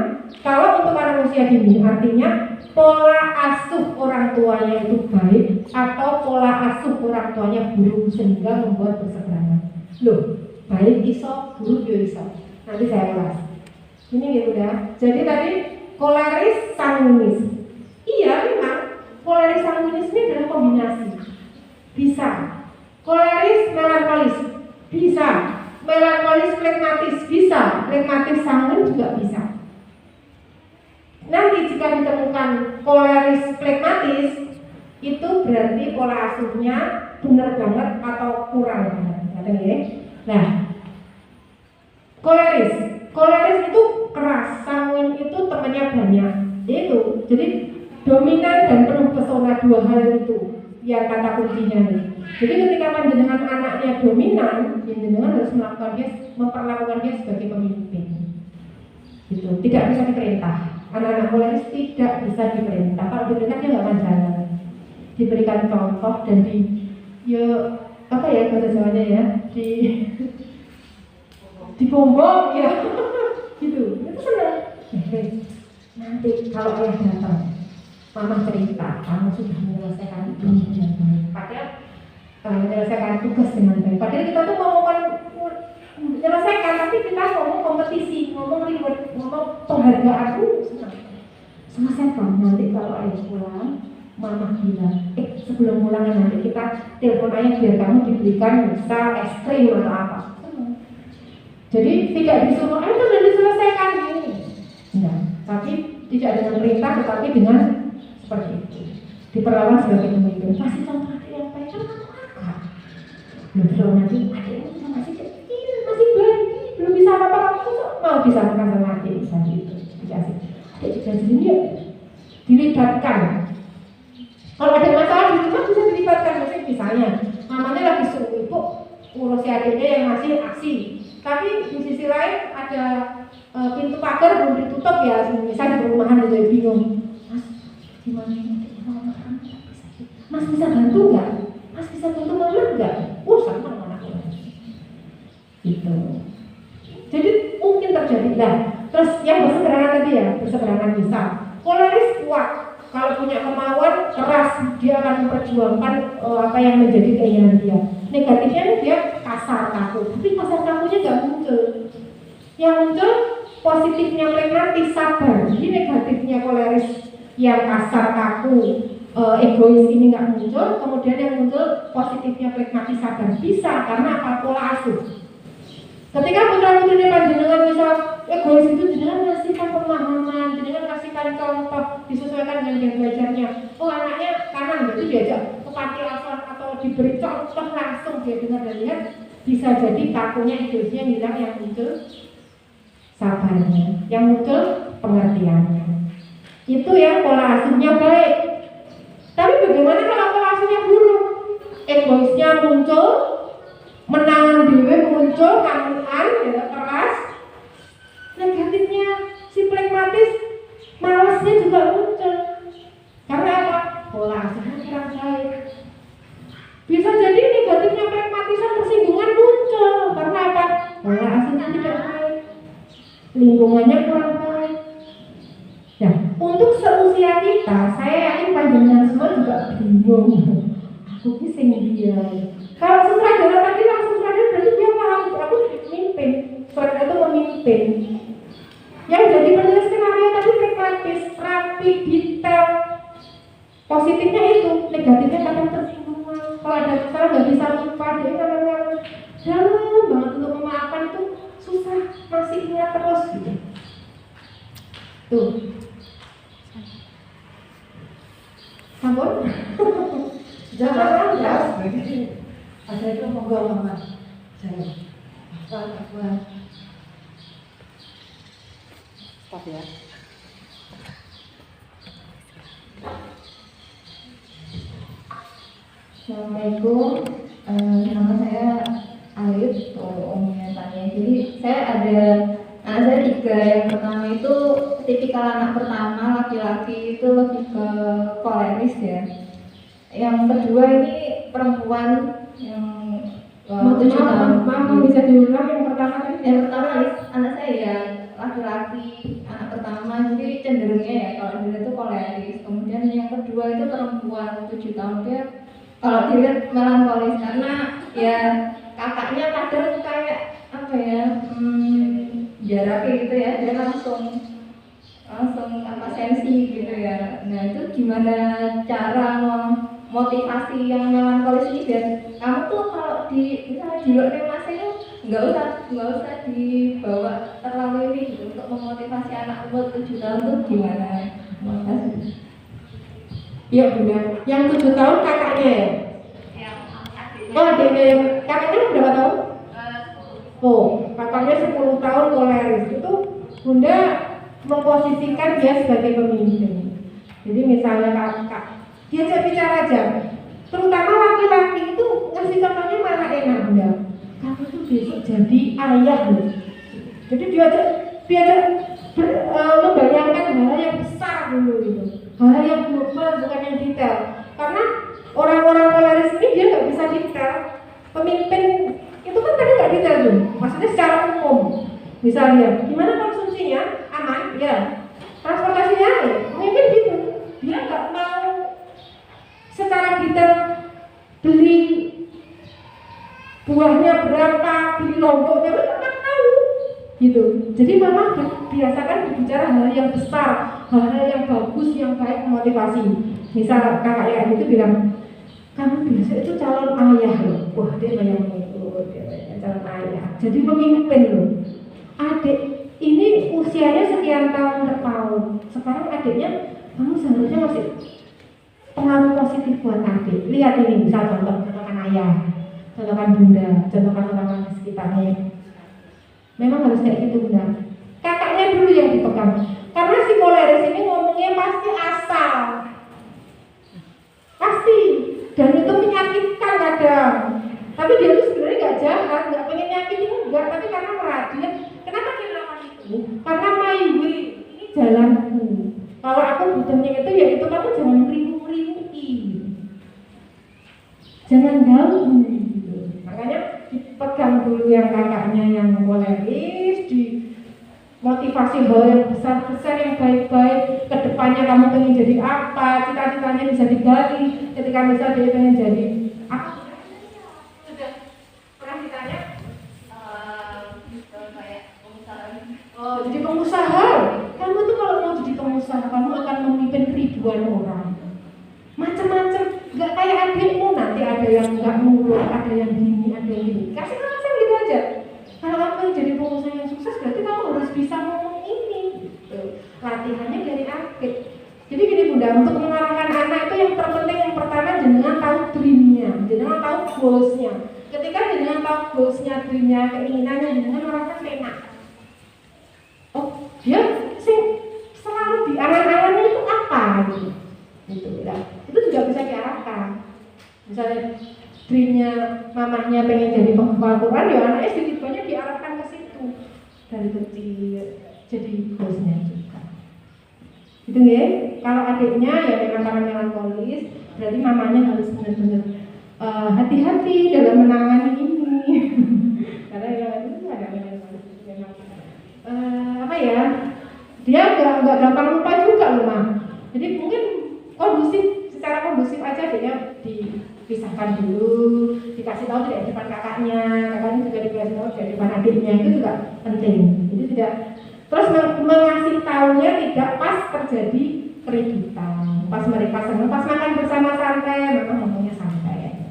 [SPEAKER 4] Kalau untuk anak usia dini, artinya pola asuh orang tuanya itu baik atau pola asuh orang tuanya buruk sehingga membuat berseberangan. Loh, baik iso, buruk yo iso. Nanti saya ulas. Ini ya udah. Jadi tadi koleris sanguinis. Iya memang koleris sanguinis ini adalah kombinasi. Bisa. Koleris melankolis bisa. Melankolis flegmatis bisa. Flegmatis sanguin juga bisa. Nanti jika ditemukan koleris flegmatis, itu berarti pola asuhnya benar banget atau kurang banget, ya. Nah, koleris itu keras, sanguin itu temannya banyak. Itu, jadi dominan dan penuh pesona, dua hal itu yang kata kuncinya nih. Jadi ketika panjenengan anaknya dominan, panjenengan harus memperlakukan dia sebagai pemimpin. Gitu, tidak bisa diperintah. Anak-anak koleris tidak bisa diperintah. Kalau diperintah dia nggak akan jalan. Diberikan contoh dan bahasa Jawanya ya, dibombong ya, gitu. Itu senang. Nanti kalau ayah datang, mama cerita, kamu sudah menyelesaikan ini dengan baik. Padahal menyelesaikan tugas dengan baik. Padahal kita tuh mau menyelesaikan, tapi kita ngomong kompetisi, ngomong reward, ngomong penghargaan. Selesaikan. Nanti kalau ayah pulang, mama bilang, sebelum pulang nanti kita telepon ayah biar kamu diberikan misal es krim atau apa. Jadi tidak disuruh, itu sudah diselesaikan ini. Nah, tapi tidak dengan perintah, tetapi dengan seperti itu. Diperlakukan sebagai pemimpin. Kasih contoh adik yang baik, kan kamu kakak. Belum nanti adikmu masih kecil, masih bayi, belum bisa apa-apa, kamu mau bisa makan sama adik misalnya itu. Dikasih. Adik juga jadi dilibatkan. Kalau ada masalah di rumah bisa dilibatkan, misalnya mamanya lagi suruh ibu ngurusi adiknya yang masih aksi, tapi di sisi lain ada pintu pagar belum ditutup ya, misalnya di perumahan jadi bingung, mas gimana ini mau makan? Mas bisa bantu nggak? Mas bisa bantu mama nggak? Sama anakku gitu. Jadi mungkin terjadi lah. Terus yang berseberangan tadi ya, berseberangan bisa. Koleris kuat. Kalau punya kemauan keras, dia akan memperjuangkan apa yang menjadi keinginan dia. Negatifnya dia kasar kaku, tapi kasar kakunya nggak muncul. Yang muncul positifnya flegmatis, sabar. Jadi negatifnya koleris yang kasar kaku, egois ini nggak muncul. Kemudian yang muncul positifnya flegmatis, sabar. Bisa karena apa? Pola asuh. Ketika putra-putri panjenengan misal egois itu jenengan ngasihkan pemahaman, jenengan kasihkan contoh, disesuaikan dengan yang belajarnya. Oh anaknya kanan, berarti diajak ke panti asuhan atau diberi contoh langsung dia dengar dan lihat, bisa jadi kakunya egoisnya hilang, yang muncul sabarnya, yang muncul pengertiannya. Itu yang pola asuhnya baik. Tapi bagaimana kalau pola asuhnya buruk? Egoisnya muncul, menangan dewe muncul kamuan ya keras. Negatifnya si flegmatis malasnya juga muncul. Karena apa? Pola asuhnya kurang baik. Bisa jadi negatifnya flegmatisan tersinggungan muncul karena apa? Pola asuhnya tidak baik, lingkungannya kurang baik. Nah, untuk seusia kita, saya yakin panjenengan semua juga bingung. Aku sing dia. Kalau sutradara tadi langsung sutradara berarti dia paham aku memimpin. Sutradara itu memimpin. Yang jadi penulis skenario tadi pragmatis, rapi, detail. Positifnya itu, negatifnya kadang tersinggungan. Kalau ada salah nggak bisa lupa, dia kadang-kadang dalam banget untuk memaafkan itu susah, masih ingat terus gitu. Tuh. Sampun?
[SPEAKER 1] Jangan keras, begini. Ada itu monggo mama. Saya. Apa? Stop ya.
[SPEAKER 3] Assalamualaikum, nama saya Alif, umumnya tanya. Jadi saya ada anak saya 3. Yang pertama itu tipikal anak pertama laki-laki itu lebih ke koleris ya. Yang kedua ini perempuan yang 7 tahun.
[SPEAKER 4] Maaf, bisa diulang yang pertama tadi?
[SPEAKER 3] Yang pertama anak saya ya laki-laki, anak pertama, jadi cenderungnya ya kalau dilihat itu koleris. Kemudian yang kedua itu perempuan 7 tahun, dia kalau dilihat melankolis karena ya kakaknya kadang kayak apa ya, jaraknya gitu ya, dia langsung apa sensi gitu ya. Nah itu gimana cara motivasi yang melankolis ini biar kamu tuh kalau di misalnya di luar remasa itu nggak usah dibawa terlalu ini gitu, untuk memotivasi anak umur 7 tahun tuh gimana?
[SPEAKER 4] Iya benar. Yang 7 tahun kakaknya ya? Oh adiknya yang kakaknya berapa tahun? 10. Oh kakaknya 10 tahun koleris. Itu Bunda memposisikan dia sebagai pemimpin. Jadi misalnya kakak diajak bicara aja, terutama laki-laki itu ngasih contohnya malah enak Bunda. Kamu tuh besok jadi ayah loh. Jadi diajak membayangkan hal yang besar dulu gitu, hal yang global bukan yang detail. Karena orang-orang koleris ini dia nggak bisa detail. Pemimpin itu kan tadi nggak detail tuh, maksudnya secara umum. Misalnya, gimana konsumsinya aman? Ya. Transportasinya ya, pemimpin gitu. Dia nggak mau secara detail beli buahnya berapa, beli lomboknya berapa, tahu gitu. Jadi mama biasakan berbicara hal yang besar, hal-hal yang bagus, yang baik, memotivasi. Misal kakak yang itu bilang, kamu besok itu calon ayah loh. Wah dia banyak mengikut, dia banyak calon ayah. Jadi pemimpin loh. Adik ini usianya sekian tahun bertahun. Sekarang adiknya, kamu seharusnya masih pengaruh positif buat adik. Lihat ini, misal contohkan ayah, contohkan bunda, contohkan orang di sekitarnya. Memang harus kayak gitu Bunda. Kakaknya dulu yang dipegang. Karena si koleris ini ngomongnya pasti asal. Pasti. Dan itu menyakitkan kadang. Tapi dia itu sebenarnya nggak jahat, nggak pengen nyakitin enggak. Tapi karena merhatiin. Kenapa dia melakukan itu? Karena my way, ini jalanku. Kalau aku butuhnya itu ya itu, kamu jangan merimu-rimui. Jangan ganggu. Makanya dipegang dulu yang kakaknya yang koleris, dimotivasi hal yang besar-besar, yang baik-baik. Kedepannya kamu pengen jadi apa, cita-citanya bisa digali. Ketika misal dia pengen jadi apa, sudah pernah ditanya?
[SPEAKER 3] Kayak pengusaha.
[SPEAKER 4] Oh, jadi pengusaha. Kamu tuh kalau mau jadi pengusaha, kamu akan memimpin ribuan orang. Macam-macam, nggak kayak adikmu nanti ada yang nggak nurut, ada yang gini, ada yang gini. Kasih alasan gitu aja. Kalau kamu jadi pengusaha yang sukses, berarti kamu harus bisa ngomong ini. Gitu. Latihannya dari akhir. Jadi gini Bunda, untuk mengarahkan anak itu yang terpenting yang pertama jenengan tahu dreamnya, jenengan tahu goalsnya. Ketika jenengan tahu goalsnya, dreamnya, keinginannya, jenengan merasa enak. Oh, dia sing selalu di angan-angannya itu apa gitu. Gitu ya. Itu juga bisa diarahkan. Misalnya dreamnya mamahnya pengen jadi penghafal Quran, ya anaknya sedikit banyak diarahkan ke situ dari kecil jadi bosnya juga. Gitu ya. Kalau adiknya ya memang karena melankolis, berarti mamanya harus benar-benar hati-hati dalam menangani ini. Karena yang itu ada melankolis memang apa ya? Dia nggak gampang lupa juga loh mah. Jadi mungkin secara kondusif aja dia dipisahkan dulu, dikasih tahu tidak di depan kakaknya juga dikasih tahu tidak di depan adiknya, itu juga penting. Jadi tidak terus mengasih tahunya tidak pas terjadi keributan, pas mereka senang, pas makan bersama santai, memang ngomongnya santai.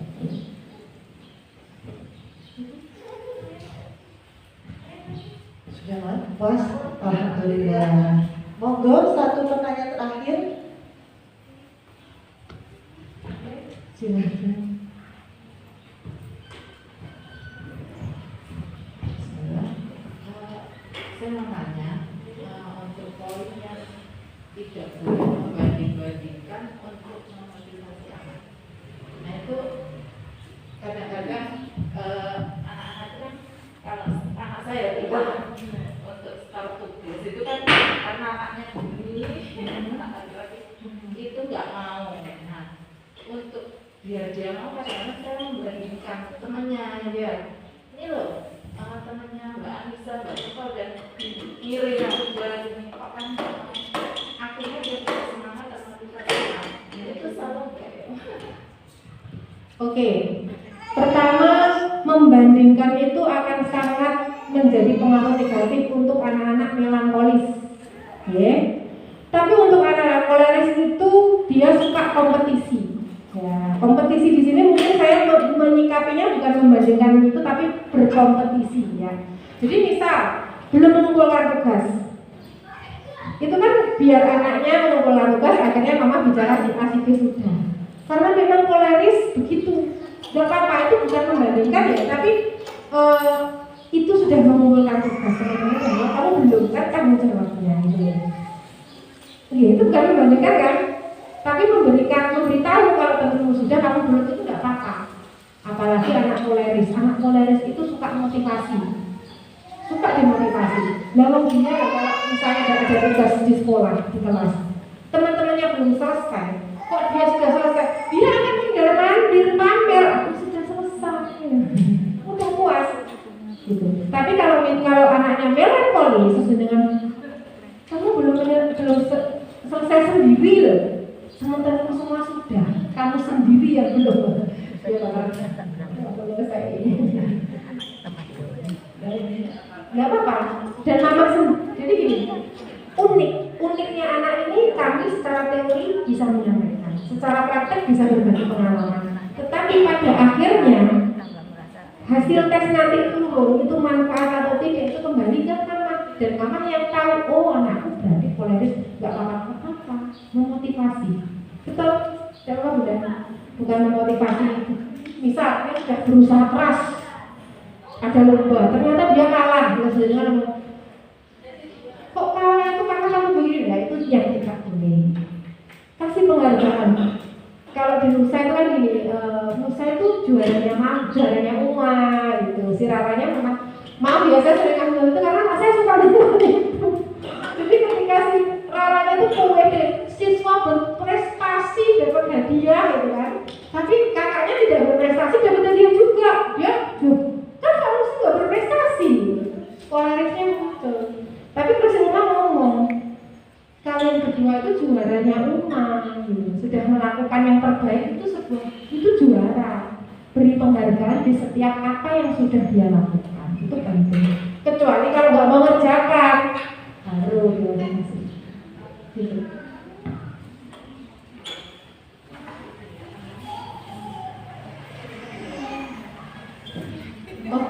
[SPEAKER 1] Sudah pas, alhamdulillah. Monggo satu pertanyaan terakhir. Silakan.
[SPEAKER 5] Saya mau tanya untuk poin yang tidak boleh membanding-bandingkan untuk memotivasi anak. Nah itu kadang-kadang anak-anak itu kan, kalau anak saya itu untuk start tugas itu kan karena anaknya begini, anak laki-laki itu nggak mau. Nah untuk biar dia mau, kadang-kadang saya membandingkan temannya dia, ini loh temannya Mbak Anissa, Mbak Eva dan ngiring aku buat ini kok kan akhirnya dia tidak semangat dan motivasi. Itu salah nggak ya?
[SPEAKER 4] Oke, pertama membandingkan itu akan sangat menjadi pengaruh negatif untuk anak-anak melankolis. Ya. Tapi untuk anak-anak koleris itu dia suka kompetisi. Ya, kompetisi di sini mungkin saya menyikapinya bukan membandingkan itu, tapi berkompetisi ya. Jadi misal belum mengumpulkan tugas, itu kan biar anaknya mengumpulkan tugas, akhirnya mama bicara si A si B sudah. Karena memang koleris begitu, gak apa-apa, itu bukan membandingkan ya, tapi itu sudah mengumpulkan tugas. Teman-teman bahwa kamu belum kan kamu jawabnya gitu ya. Itu bukan membandingkan kan? Tapi memberitahu kalau temanmu sudah, kamu belum, itu tidak apa-apa. Apalagi anak koleris itu suka motivasi, suka dimotivasi. Lalu dia kalau misalnya ada tugas di sekolah, di kelas, teman-temannya belum selesai, kok dia sudah selesai, dia akan tinggal pamer, aku sudah selesai, udah puas. Gitu. Tapi kalau anaknya melankolis, sesuai dengan kamu belum selesai sendiri loh. Sementara semua sudah, kamu sendiri yang belum. Dia bakal selesai. Nggak apa-apa. Dan mama jadi gini, uniknya anak ini kami secara teori bisa menyampaikan, secara praktek bisa berbagi pengalaman. Tetapi pada akhirnya hasil tes nanti turun itu manfaat atau tidak itu kembali ke mama, dan mama yang tahu, oh anakku berarti koleris, nggak apa-apa, memotivasi. Betul, jangan bukan memotivasi. Misal dia sudah berusaha keras, ada lomba, ternyata dia kalah, kok kalah itu karena kamu begini, nah itu yang tidak boleh. Kasih penghargaan. Kalau di Nusa itu kan gini, Nusa itu juaranya Uma gitu, si Raranya memang mau biasa sering ambil itu karena saya suka itu. Jadi ketika si Raranya itu pede, siswa berprestasi dapat hadiah gitu kan, tapi kakaknya tidak berprestasi dapat hadiah juga, dia kan kamu sih nggak berprestasi, kolerisnya muncul. Tapi terus Uma ngomong, kalian berdua itu juaranya Uma, gitu. Sudah melakukan yang terbaik, itu juara. Beri penghargaan di setiap apa yang sudah dia lakukan, itu penting. Kecuali kalau nggak mau ngerjakan, baru dia masih. Gitu. Oh.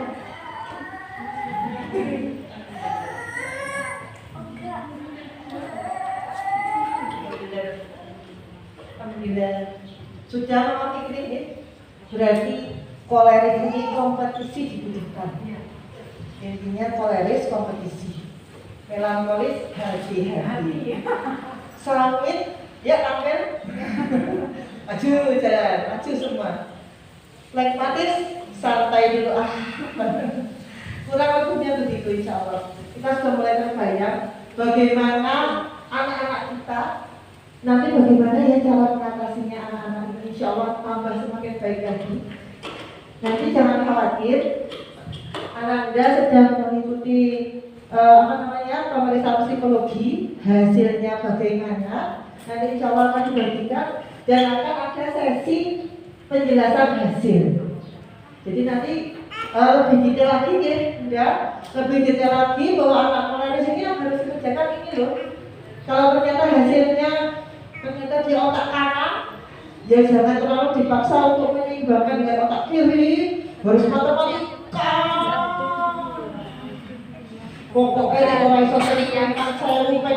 [SPEAKER 1] Alhamdulillah. Sudah memiliki ini, berarti koleris ini kompetisi dibutuhkan. Intinya koleris kompetisi, melankolis hati-hati. Selamat ya tampil. Maju jalan, maju semua. Flegmatis, santai dulu kurang lebihnya begitu insya Allah. Kita sudah mulai terbayang bagaimana anak-anak kita nanti, bagaimana ya cara mengatasinya anak-anak ini. Insya Allah tambah semakin baik lagi. Nanti jangan khawatir, Anda sedang mengikuti pemeriksaan psikologi, hasilnya bagaimana. Nanti insya Allah akan dibagikan dan akan ada sesi penjelasan hasil. Jadi nanti lebih detail lagi ya, lebih detail lagi bahwa anak menulis ini yang harus dikerjakan ini loh. Kalau ternyata hasilnya ternyata di otak kanan, ya jangan terlalu dipaksa untuk menyeimbangkan dengan otak kiri, harus matematika. Pokoknya kalau iso terlihat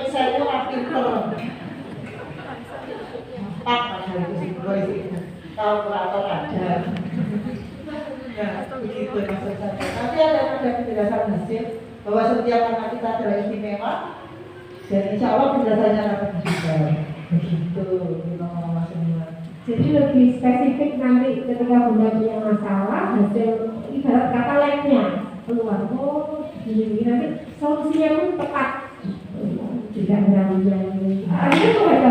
[SPEAKER 1] saya rapi tak ada itu tahu operator ada. Ya, begitu maksud saya. Nanti ada penjelasan hasil bahwa setiap anak kita adalah istimewa dan insya Allah penjelasannya akan detail. Begitu, teman-teman semua.
[SPEAKER 4] Jadi lebih spesifik nanti ketika Bunda punya masalah, hasil ibarat kata labnya keluar, oh gini nanti solusinya pun tepat, tidak nganggu-nganggu. Akhirnya tuh ada.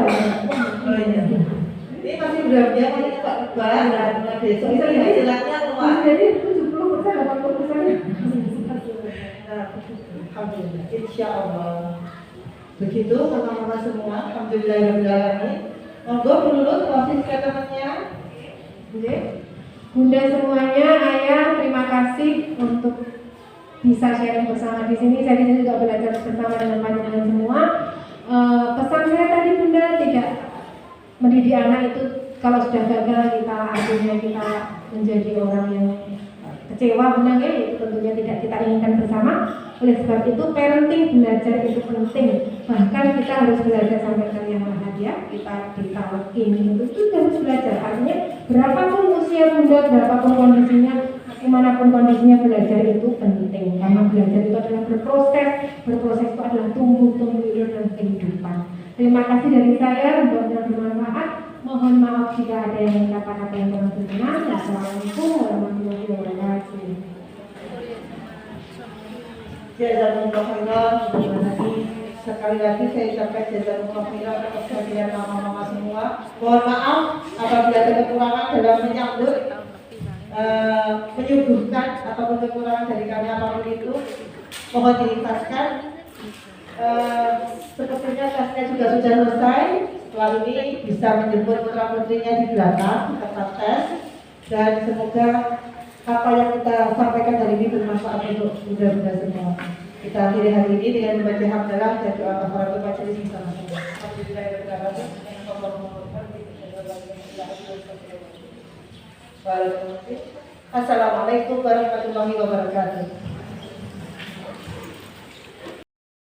[SPEAKER 1] Ini masih berapa masih Pak Kebal dan besok itu hasilnya keluar.
[SPEAKER 4] Jadi 70%, 80%.
[SPEAKER 1] Alhamdulillah, insya Allah. Begitu teman-teman semua, alhamdulillah. Monggo dulu proses temannya.
[SPEAKER 4] Oke. Bunda semuanya, Ayah, terima kasih untuk bisa sharing bersama di sini. Saya di sini juga belajar bersama dengan panjenengan semua. Pesan saya tadi Bunda, tidak mendidik anak itu kalau sudah gagal kita akhirnya kita menjadi orang yang kecewa, Bunda ya, itu tentunya tidak kita inginkan bersama. Oleh sebab itu parenting, belajar itu penting. Bahkan kita harus belajar sampai kalian bahagia, kita ditalakin itu harus belajar. Artinya berapapun usia Bunda, berapapun kondisinya, dimanapun kondisinya, belajar itu penting. Karena belajar itu adalah berproses itu adalah tumbuh dalam kehidupan. Terima kasih dari saya, mudah-mudahan bermanfaat. Mohon maaf jika ada yang kata-kata yang kurang berkenan. Assalamualaikum warahmatullahi wabarakatuh.
[SPEAKER 1] Jazakumullah khairan. Terima kasih. Sekali lagi saya ucapkan jazakumullah khairan atas kehadiran mama-mama semua. Mohon maaf apabila ada kekurangan dalam menyuguhkan ataupun kekurangan dari kami apapun itu, mohon diikhlaskan. Sepertinya tesnya juga sudah selesai. Setelah ini bisa menjemput putra putrinya di belakang tempat tes, dan semoga apa yang kita sampaikan hari ini bermanfaat untuk bunda-bunda semua. Kita akhiri hari ini dengan membaca hamdalah dan doa kafaratul majelis bersama-sama. Assalamualaikum warahmatullahi wabarakatuh.